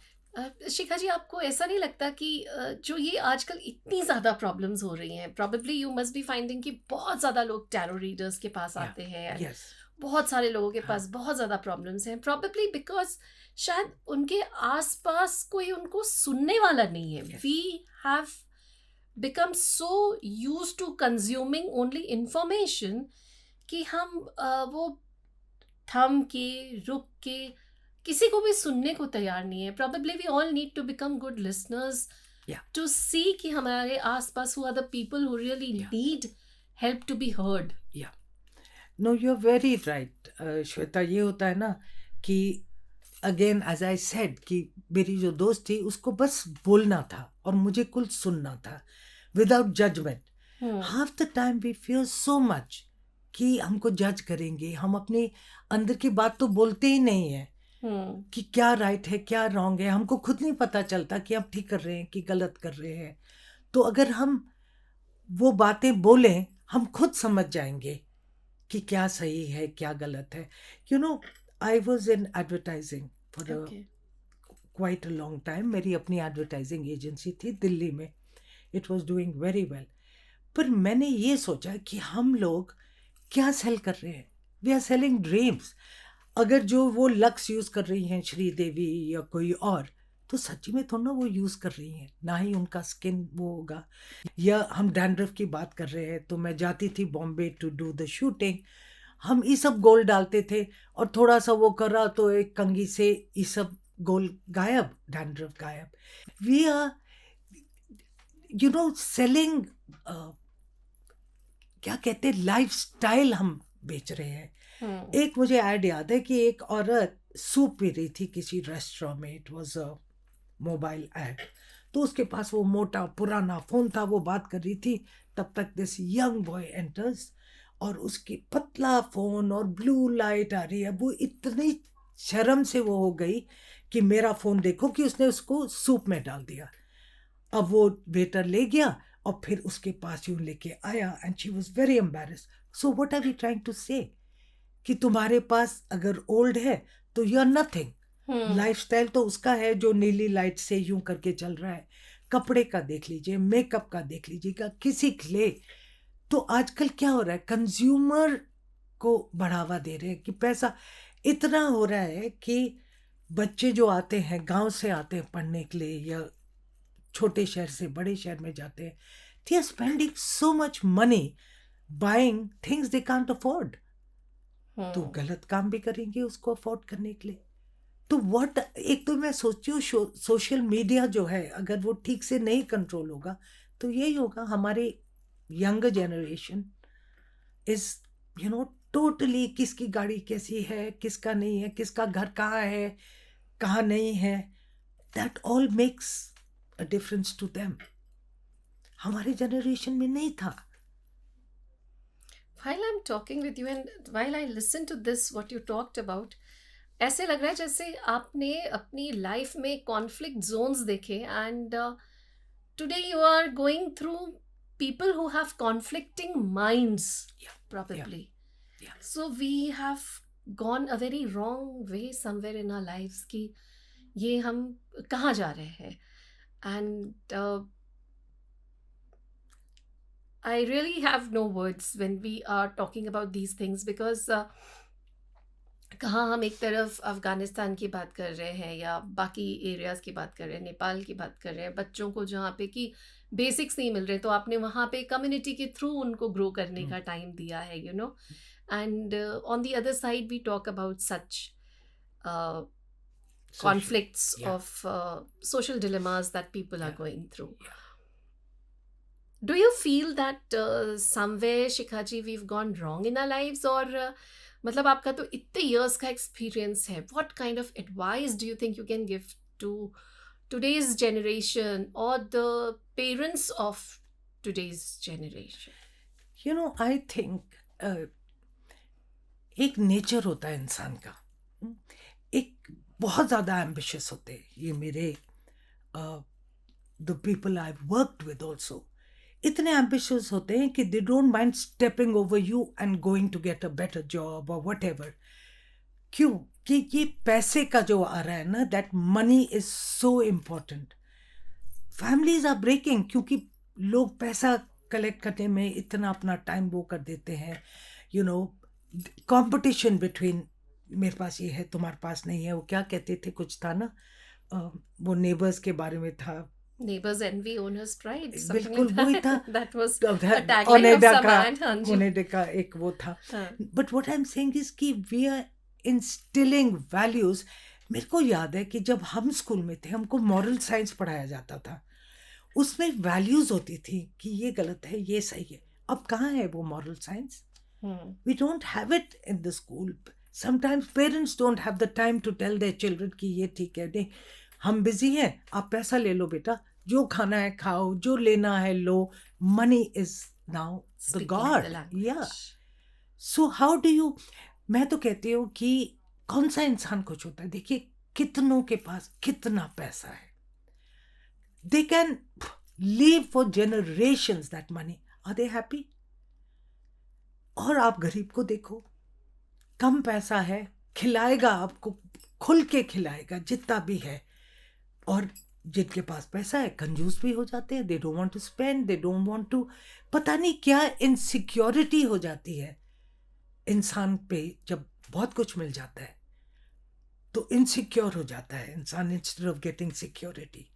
शिखा जी, आपको ऐसा नहीं लगता कि जो ये आजकल इतनी ज़्यादा प्रॉब्लम्स हो रही हैं, probably you must be finding कि बहुत ज़्यादा लोग टैरो रीडर्स के पास आते हैं, यस, बहुत सारे लोगों के पास बहुत ज़्यादा प्रॉब्लम्स हैं, प्रॉबेबली बिकॉज शायद उनके आसपास कोई उनको सुनने वाला नहीं है. Yes. We have become so use to consuming only information कि हम वो थम के, रुक के, किसी को भी सुनने को तैयार नहीं है. Probably we all need to become good listeners Yeah. To see कि हमारे आसपास who are the people who really Yeah. Need help to be heard. No you are very right Shweta. ये होता है ना कि अगेन एज आई सेड कि मेरी जो दोस्त थी उसको बस बोलना था और मुझे कुल सुनना था without judgement. Half the time we feel so much कि हमको जज करेंगे. हम अपने अंदर की बात तो बोलते ही नहीं है कि क्या राइट है क्या रॉन्ग है. हमको खुद नहीं पता चलता कि हम ठीक कर रहे हैं कि गलत कर रहे हैं. तो अगर हम वो बातें बोलें हम खुद समझ जाएंगे कि क्या सही है क्या गलत है. You no, I was in advertising for quite a long time. मेरी अपनी एडवर्टाइजिंग एजेंसी थी दिल्ली में. It was doing very well. पर मैंने ये सोचा कि हम लोग क्या सेल कर रहे हैं. We are selling dreams. अगर जो वो लक्स यूज़ कर रही हैं श्रीदेवी या कोई और, तो सच्ची में थोड़ा ना वो यूज़ कर रही हैं, ना ही उनका स्किन वो होगा. या हम डैंड्रफ की बात कर रहे हैं तो मैं जाती थी Bombay to do the shooting. हम ये सब गोल डालते थे और थोड़ा सा वो करा तो एक कंघी से ये सब गोल गायब, डैंड्रफ गायब. We are you know selling, क्या कहते हैं, लाइफ स्टाइल हम बेच रहे हैं. एक मुझे ऐड याद है कि एक औरत सूप पी रही थी किसी रेस्टोरेंट में. It was a mobile add. तो उसके पास वो मोटा पुराना फ़ोन था, वो बात कर रही थी. तब तक दिस यंग बॉय एंटर्स और उसकी पतला फ़ोन और ब्लू लाइट आ रही है. वो इतनी शर्म से वो हो गई कि मेरा फ़ोन देखो कि उसने उसको सूप में डाल दिया. अब वो वेटर ले गया और फिर उसके पास यूँ लेके आया and she was very embarrassed. So what are we trying to say कि तुम्हारे पास अगर ओल्ड है तो यू आर नथिंग. लाइफस्टाइल तो उसका है जो नीली लाइट से यूं करके चल रहा है. कपड़े का देख लीजिए, मेकअप का देख लीजिएगा, किसी के लिए. तो आजकल क्या हो रहा है, कंज्यूमर को बढ़ावा दे रहे हैं कि पैसा इतना हो रहा है कि बच्चे जो आते हैं गांव से आते हैं पढ़ने के लिए या छोटे शहर से बड़े शहर में जाते हैं, they are spending so much money buying things they can't afford. तो गलत काम भी करेंगे उसको अफोर्ड करने के लिए. तो व्हाट, एक तो मैं सोचती हूँ सोशल मीडिया जो है अगर वो ठीक से नहीं कंट्रोल होगा तो यही होगा. हमारे younger generation is you know totally किसकी गाड़ी कैसी है, किसका नहीं है, किसका घर कहाँ है कहाँ नहीं है. That all makes a difference to them. हमारे जनरेशन में नहीं था. While I'm talking with you and while I listen to this what you talked about, ऐसे लग रहा है जैसे आपने अपनी लाइफ में कॉन्फ्लिक्ट जोन्स देखे and today you are going through people who have conflicting minds, probably. Yeah. So we have gone a very wrong way somewhere in our lives कि ये हम कहाँ जा रहे हैं. And I really have no words when we are talking about these things because कहाँ हम एक तरफ अफ़गानिस्तान की बात कर रहे हैं या बाकी एरियाज़ की बात कर रहे हैं, नेपाल की बात कर रहे हैं, बच्चों को जहाँ पे कि बेसिक्स नहीं मिल रहे, तो आपने वहाँ पे कम्युनिटी के थ्रू उनको ग्रो करने हम्म, का टाइम दिया है, you know. And on the other side we talk about such social, conflicts yeah, of social dilemmas that people are yeah, going through. yeah. Do you feel that somewhere, Shikha ji, we've gone wrong in our lives? Or मतलब आपका तो इतने years का experience है. What kind of advice do you think you can give to today's generation or the parents of today's generation? You know, I think एक nature होता है इंसान का, हम्म, एक बहुत ज़्यादा एम्बिशियस होते हैं ये मेरे the people I worked with also, इतने एम्बिशियस होते हैं कि they don't mind stepping over you and going to get a better job और वट एवर। क्यों? कि ये पैसे का जो आ रहा है ना, that money is so important. Families are breaking क्योंकि लोग पैसा कलेक्ट करने में इतना अपना टाइम वो कर देते हैं। यू नो, कंपटीशन बिटवीन मेरे पास ये है तुम्हारे पास नहीं है, वो क्या कहते थे, कुछ था ना, वो नेबर्स के बारे में था, Neighbors envy, owners pride, something बिल्कुल like वही that. था। That was a tagline of Onida some का, ad. हाँ जी. ओनेडा का एक वो था। हाँ. But what I am saying is कि वी आर इंस्टिलिंग वैल्यूज। मेरे को याद है कि जब हम स्कूल में थे हमको मॉरल साइंस पढ़ाया जाता था, उसमें वैल्यूज होती थी कि ये गलत है ये सही है। अब कहाँ है वो moral science? We don't have it in the school. Sometimes parents don't have the time to tell their children कि ये ठीक है, नहीं हम बिजी हैं, आप पैसा ले लो बेटा, जो खाना है खाओ, जो लेना है लो। Money is now the Speaking the god. language. या सो हाउ डू यू, मैं तो कहती हूँ कि कौन सा इंसान खुश होता है? देखिए कितनों के पास कितना पैसा है, they can leave for generations that money, are they happy? और आप गरीब को देखो, कम पैसा है, खिलाएगा आपको, खुल के खिलाएगा जितना भी है। और जिनके पास पैसा है कंजूस भी हो जाते हैं, they don't want to spend, they don't want to, पता नहीं क्या इनसिक्योरिटी हो जाती है इंसान पे। जब बहुत कुछ मिल जाता है तो इनसिक्योर हो जाता है इंसान, इंस्टेड ऑफ गेटिंग सिक्योरिटी।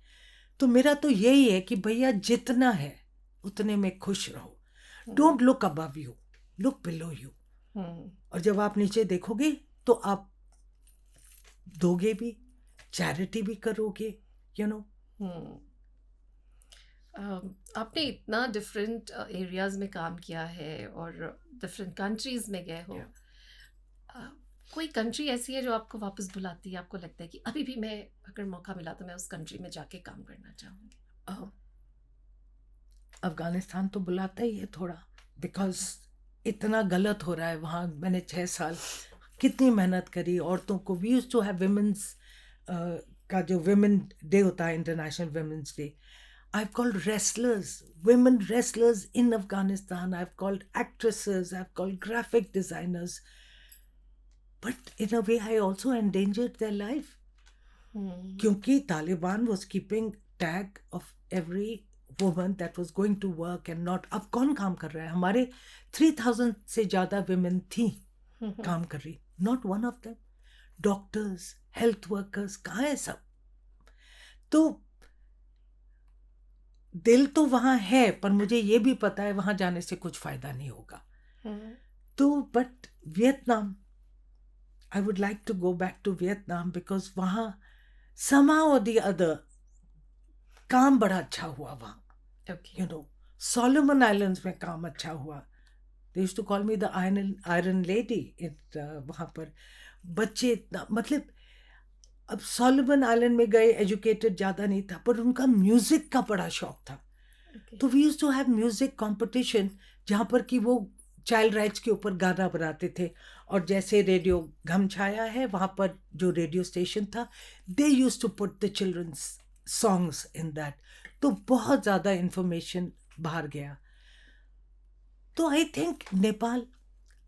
तो मेरा तो यही है कि भैया जितना है उतने में खुश रहो। Don't look above you, look below you. और जब आप नीचे देखोगे तो आप दोगे भी, चैरिटी भी करोगे, यू नो। आपने इतना डिफरेंट एरियाज में काम किया है और डिफरेंट कंट्रीज में गए हो। कोई कंट्री ऐसी है जो आपको वापस बुलाती है, आपको लगता है कि अभी भी मैं अगर मौका मिला तो मैं उस कंट्री में जाके काम करना चाहूँगी? अफगानिस्तान तो बुलाता ही है थोड़ा, बिकॉज इतना गलत हो रहा है वहाँ। मैंने 6 साल कितनी मेहनत करी औरतों को। We used to have womens का जो विमेन डे होता है, international womens day, I've called wrestlers, women wrestlers in Afghanistan. I've called actresses, I've called graphic designers. But in a way, I also endangered their life. क्योंकि Taliban was keeping tag of every woman that was going to work and not. अब कौन काम कर रहा है? हमारे 3000 से ज़्यादा women थी काम कर रही, not one of them. Doctors, health workers, कहाँ है सब? तो दिल तो वहाँ है, पर मुझे ये भी पता है वहाँ जाने से कुछ फायदा नहीं होगा। तो but Vietnam, I would like to go back to Vietnam, because वहाँ somehow or the other काम बड़ा अच्छा हुआ वहाँ। यू नो, सोलोमन आइलैंड्स में काम अच्छा हुआ। They used to call me the iron lady. वहाँ पर बच्चे इतना, मतलब अब सोलोमन आइलैंड में गए, एजुकेटेड ज़्यादा नहीं था, पर उनका म्यूज़िक का बड़ा शौक था। तो we used to have music competition जहाँ पर कि वो चाइल्ड राइट्स के ऊपर गाना बनाते थे। और जैसे रेडियो घम छाया है, वहाँ पर जो रेडियो स्टेशन था, they used to put the childrens songs in that. तो बहुत ज़्यादा इंफॉर्मेशन बाहर गया। तो आई थिंक नेपाल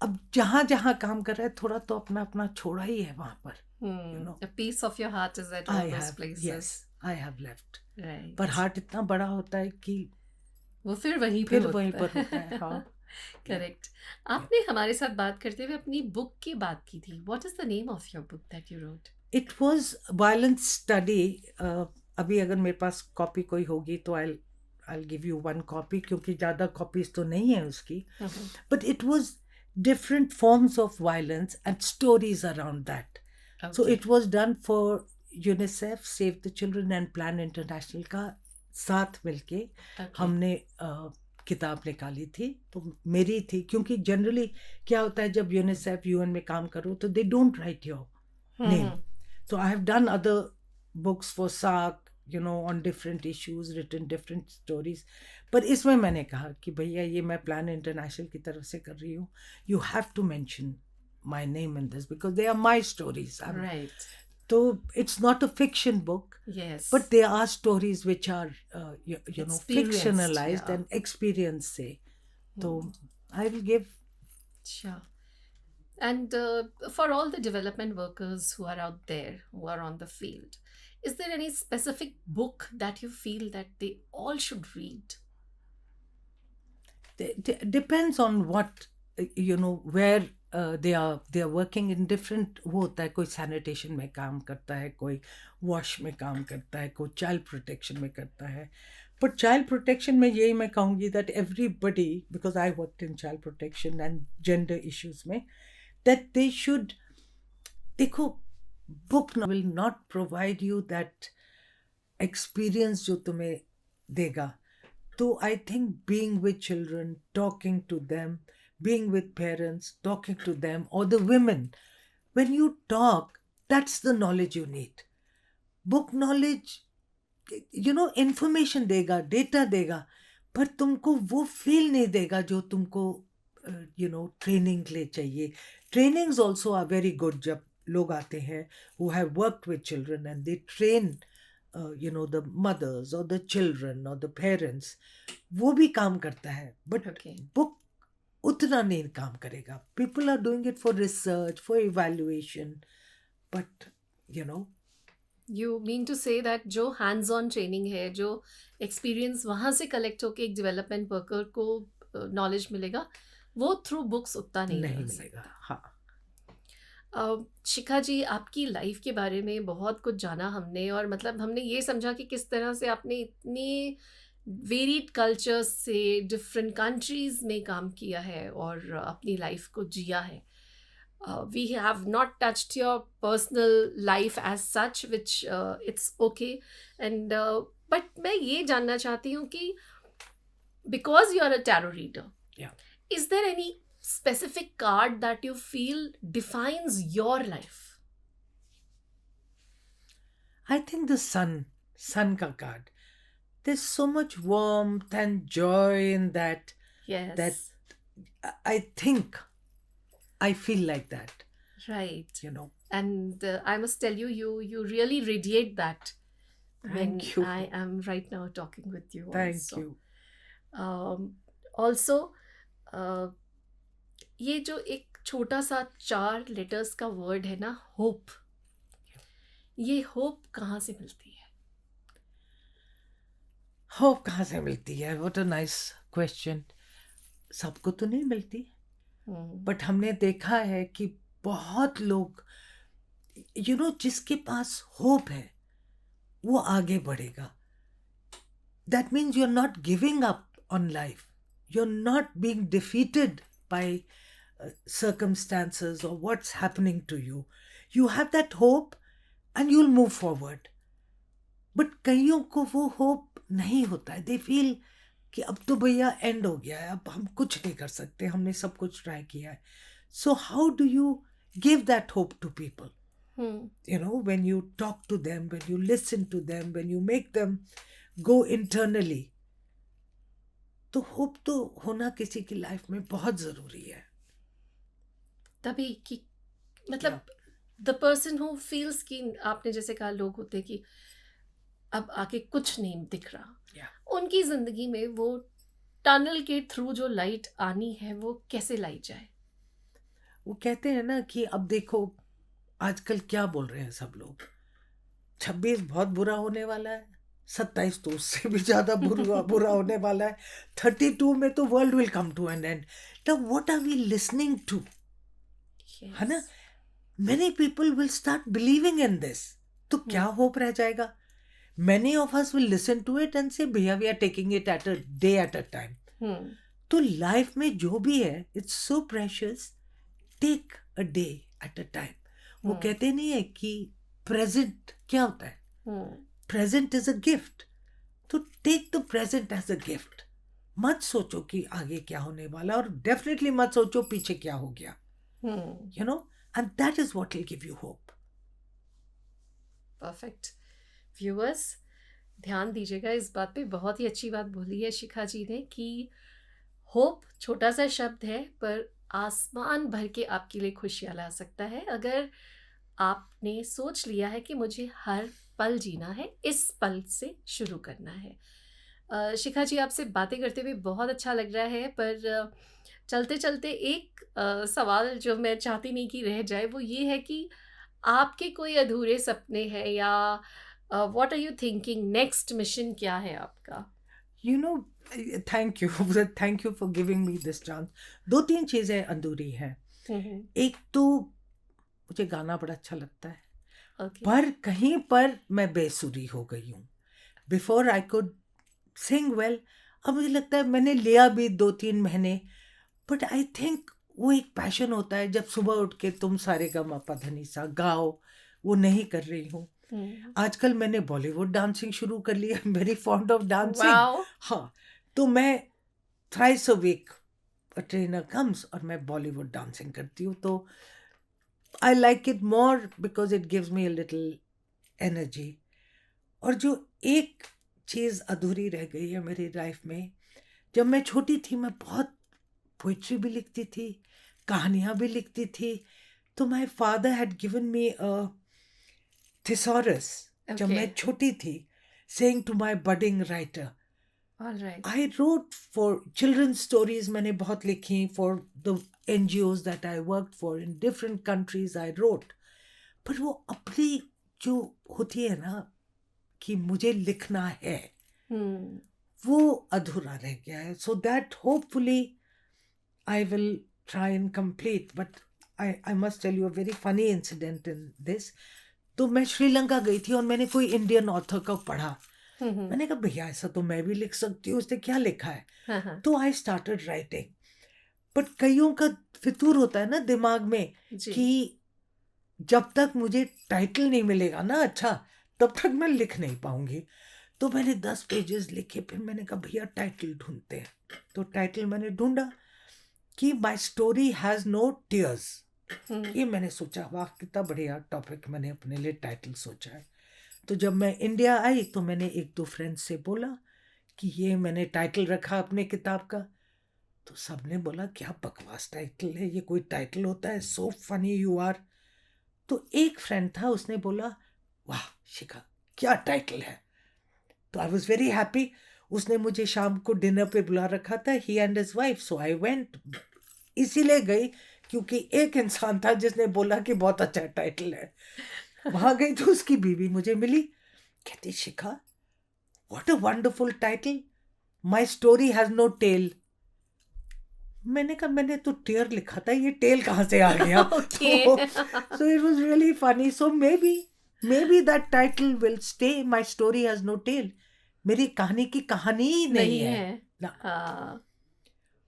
अब जहाँ जहाँ काम कर रहा है, थोड़ा तो अपना अपना छोड़ा ही है वहाँ पर। You know, a piece of your heart is at all those places. Yes, I have left. Right. पर हार्ट इतना बड़ा होता है कि वो फिर वहीं पे फिर होता वहीं है। पर होता है। हाँ। करेक्ट। आपने हमारे साथ बात करते हुए अपनी बुक की बात की थी। What is the name of your book that you wrote? It was violence study. अभी अगर मेरे पास कॉपी कोई होगी तो I give you one copy, क्योंकि ज़्यादा कॉपीज तो नहीं है उसकी. But it was different forms of violence and stories around that. So okay, it was done for UNICEF, Save the Children and Plan International का साथ मिलके ओके, हमने किताब निकाली थी. तो मेरी थी, क्योंकि जनरली क्या होता है जब यूनिसेफ यूएन में काम करो तो they don't write your name. So I have done other books for SAC, on different issues, written different stories. पर इसमें मैंने कहा कि भैया ये मैं प्लान इंटरनेशनल की तरफ से कर रही हूँ. You have to mention my name in this because they are my stories. Right, So it's not a fiction book, yes, but there are stories which are, Experienced, fictionalized yeah. and experience से. तो I will give. sure. And for all the development workers who are out there, who are on the field, is there any specific book that you feel that they all should read? Depends on what, where they are working in different. वो होता है, कोई sanitation में काम करता है, कोई wash में काम करता है, कोई चाइल्ड प्रोटेक्शन में करता है. बट चाइल्ड प्रोटेक्शन में यही मैं कहूँगी that everybody, because I work in child protection and gender issues में, दैट दे शुड. देखो, book will not provide you that experience जो तुम्हें देगा. So I think being with children, talking to them, being with parents, talking to them, or the women, when you talk, that's the knowledge you need. Book knowledge, information देगा, data देगा, पर तुमको वो feel नहीं देगा जो तुमको, training के लिए चाहिए. Trainings also are very good जब लोग आते हैं who have worked with children and they train, the mothers or the children or the parents. वो भी काम करता है, but Okay. book उतना नहीं काम करेगा. People are doing it for research, for evaluation, but You mean to say that जो hands on training है, जो experience वहाँ से collect होके एक development worker को knowledge मिलेगा, वो through books उतना नहीं नहीं मिल सकता. मिलेगा. हाँ. शिखा जी, आपकी लाइफ के बारे में बहुत कुछ जाना हमने, और मतलब हमने ये समझा कि किस तरह से आपने इतनी वेरिड कल्चर्स से डिफरेंट कंट्रीज़ में काम किया है और अपनी लाइफ को जिया है. We have not touched your personal life as such, which it's okay. And but मैं ये जानना चाहती हूँ कि because you are a tarot reader, Yeah. is there any specific card that you feel defines your life? I think the sun ka card. There's so much warmth and joy in that. Yes. That I think I feel like that. Right. And I must tell you, you really radiate that when Thank you. I am right now talking with you. Thank also. you. Also, ये जो एक छोटा सा 4 letters का word है ना, hope, ये hope कहाँ से मिलती है? होप कहाँ से मिलती है? What a nice question. सबको तो नहीं मिलती, बट हमने देखा है कि बहुत लोग, जिसके पास होप है वो आगे बढ़ेगा. That means you're not giving up on life. You're not being defeated by circumstances or what's happening to you. You have that hope and you'll move forward. But कईयों को वो hope नहीं होता है. They feel कि अब तो भैया end हो गया है, अब हम कुछ नहीं कर सकते, हमने सब कुछ ट्राई किया है. So how do you give that hope to people? When you talk to them, when you listen to them, when you make them go internally. तो होप तो होना किसी की लाइफ में बहुत ज़रूरी है. तभी कि मतलब द पर्सन हु फील्स कि आपने जैसे कहा, लोग होते कि अब आके कुछ नहीं दिख रहा, उनकी ज़िंदगी में वो टनल के थ्रू जो लाइट आनी है वो कैसे लाई जाए? वो कहते हैं ना कि अब देखो आजकल क्या बोल रहे हैं सब लोग, 26 बहुत बुरा होने वाला है, 27 तो उससे भी ज़्यादा बुरा होने वाला है। 32 में तो world will come to an end. Now what are we listening to, है ना? Yes Many people will start believing in this. तो क्या होप रह जाएगा? Many of us will listen to it and say भैया we are taking it at a day at a time. तो life में जो भी है, it's so precious. Take a day at a time. वो कहते नहीं है कि प्रेजेंट क्या होता है? Present is a gift. तो take the present as a gift. मत सोचो कि आगे क्या होने वाला, और डेफिनेटली मत सोचो पीछे क्या हो गया. You know, and that is what will give you hope. Perfect. Viewers ध्यान दीजिएगा इस बात पे, बहुत ही अच्छी बात बोली है शिखा जी ने कि होप छोटा सा शब्द है पर आसमान भर के आपके लिए खुशियाँ ला सकता है अगर आपने सोच लिया है कि मुझे हर पल जीना है, इस पल से शुरू करना है. शिखा जी आपसे बातें करते हुए बहुत अच्छा लग रहा है, पर चलते चलते एक सवाल जो मैं चाहती नहीं कि रह जाए वो ये है कि आपके कोई अधूरे सपने हैं या what are you thinking, next mission क्या है आपका? You know, thank you. Thank you for giving me this chance. 2-3 चीज़ें अधूरी हैं. एक तो मुझे गाना बड़ा अच्छा लगता है, ओके. पर कहीं पर मैं बेसुरी हो गई हूँ. Before I could sing well, अब मुझे लगता है मैंने लिया भी 2-3 महीने, बट आई थिंक वो एक पैशन होता है जब सुबह उठ के तुम सारे गा पा धनी सा गाओ, वो नहीं कर रही हूँ. आजकल मैंने बॉलीवुड डांसिंग शुरू कर लिया. Very fond of dancing. Wow. हाँ, तो मैं thrice a week trainer comes और मैं बॉलीवुड डांसिंग करती हूँ. तो I like it more because it gives me a little energy. और जो एक चीज़ अधूरी रह गई है मेरी लाइफ में, जब मैं छोटी थी मैं बहुत पोइट्री भी लिखती थी, कहानियाँ भी लिखती थी. तो my father had given me a thesaurus जब मैं Okay. छोटी थी, saying to my budding writer. All right. I wrote for children's stories. मैंने बहुत लिखी for the NGOs that I worked for in different countries. I wrote. पर वो अपनी जो होती है ना कि मुझे लिखना है, वो अधूरा रह गया है. So that hopefully I will try and complete. But I must tell you a very funny incident in this. तो मैं श्रीलंका गई थी और मैंने कोई इंडियन ऑथर का पढ़ा. मैंने कहा भैया ऐसा तो मैं भी लिख सकती हूँ, उसने क्या लिखा है. तो आई स्टार्टेड राइटिंग. बट कईयों का फितूर होता है ना दिमाग में कि जब तक मुझे टाइटल नहीं मिलेगा ना अच्छा, तब तक मैं लिख नहीं पाऊंगी. तो मैंने 10 पेजेस लिखे. फिर मैंने कहा भैया टाइटल ढूंढते हैं. तो टाइटल मैंने ढूंढा कि my story has no tears. ये मैंने सोचा वाह कितना बढ़िया टॉपिक मैंने अपने लिए टाइटल सोचा है. तो जब मैं इंडिया आई तो मैंने 1-2 फ्रेंड्स से बोला कि ये मैंने टाइटल रखा अपने किताब का. तो सबने बोला क्या बकवास टाइटल है, ये कोई टाइटल होता है, सो फनी यू आर. तो एक फ्रेंड था, उसने बोला वाह शिखा क्या टाइटल है. तो आई वॉज वेरी हैप्पी. उसने मुझे शाम को डिनर पे बुला रखा था, he and his wife. So I went. इसीलिए गई क्योंकि एक इंसान था जिसने बोला कि बहुत अच्छा टाइटल है. वहां गई तो उसकी बीवी मुझे मिली, कहती Shikha what a wonderful title, my story has no tale. मैंने कहा मैंने तो टेयर लिखा था, ये टेल कहाँ से आ गया. So it was really funny. So maybe that title will stay, my story has no tale. मेरी कहानी की कहानी ही नहीं है ना.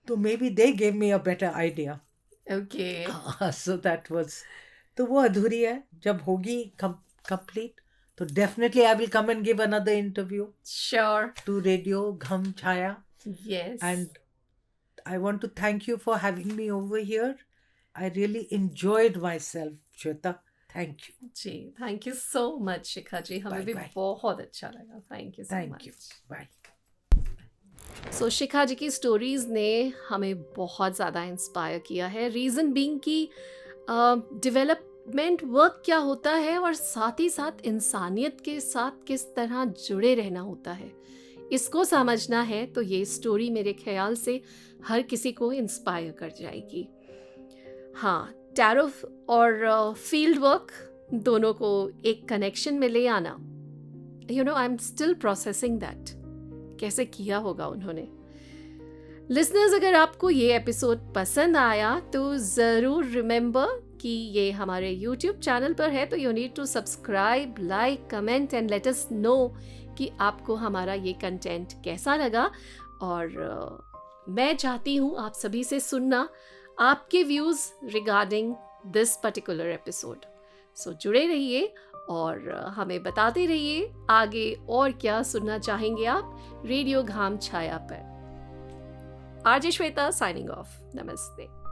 तो maybe they give me a better idea. Okay. So that was. तो वो अधूरी है, जब होगी कंप्लीट तो definitely I will come and give another interview sure. To radio घम छाया. Yes. And I want to thank you for having me over here. I really enjoyed myself. Shweta thank you. Ji thank you so much Shikha ji, हमें भी Bye-bye. बहुत अच्छा लगा. Thank you so thank you. Much. Bye. So Shikha ji की stories ने हमें बहुत ज़्यादा इंस्पायर किया है. रीज़न बीइंग कि डेवलपमेंट वर्क क्या होता है और साथ ही साथ इंसानियत के साथ किस तरह जुड़े रहना होता है, इसको समझना है तो ये स्टोरी मेरे ख्याल से हर किसी को इंस्पायर कर जाएगी. हाँ, टैरो और फील्ड वर्क दोनों को एक कनेक्शन में ले आना I am still processing that, कैसे किया होगा उन्होंने। लिसनर्स, अगर आपको ये एपिसोड पसंद आया तो ज़रूर रिमेंबर कि ये हमारे YouTube चैनल पर है, तो you need to subscribe, like, comment and let us know कि आपको हमारा ये कंटेंट कैसा लगा। और मैं चाहती हूँ आप सभी से सुनना आपके views regarding this particular episode. So जुड़े रहिए और हमें बताते रहिए आगे और क्या सुनना चाहेंगे आप रेडियो घाम छाया पर। RJ Shweta signing off. नमस्ते।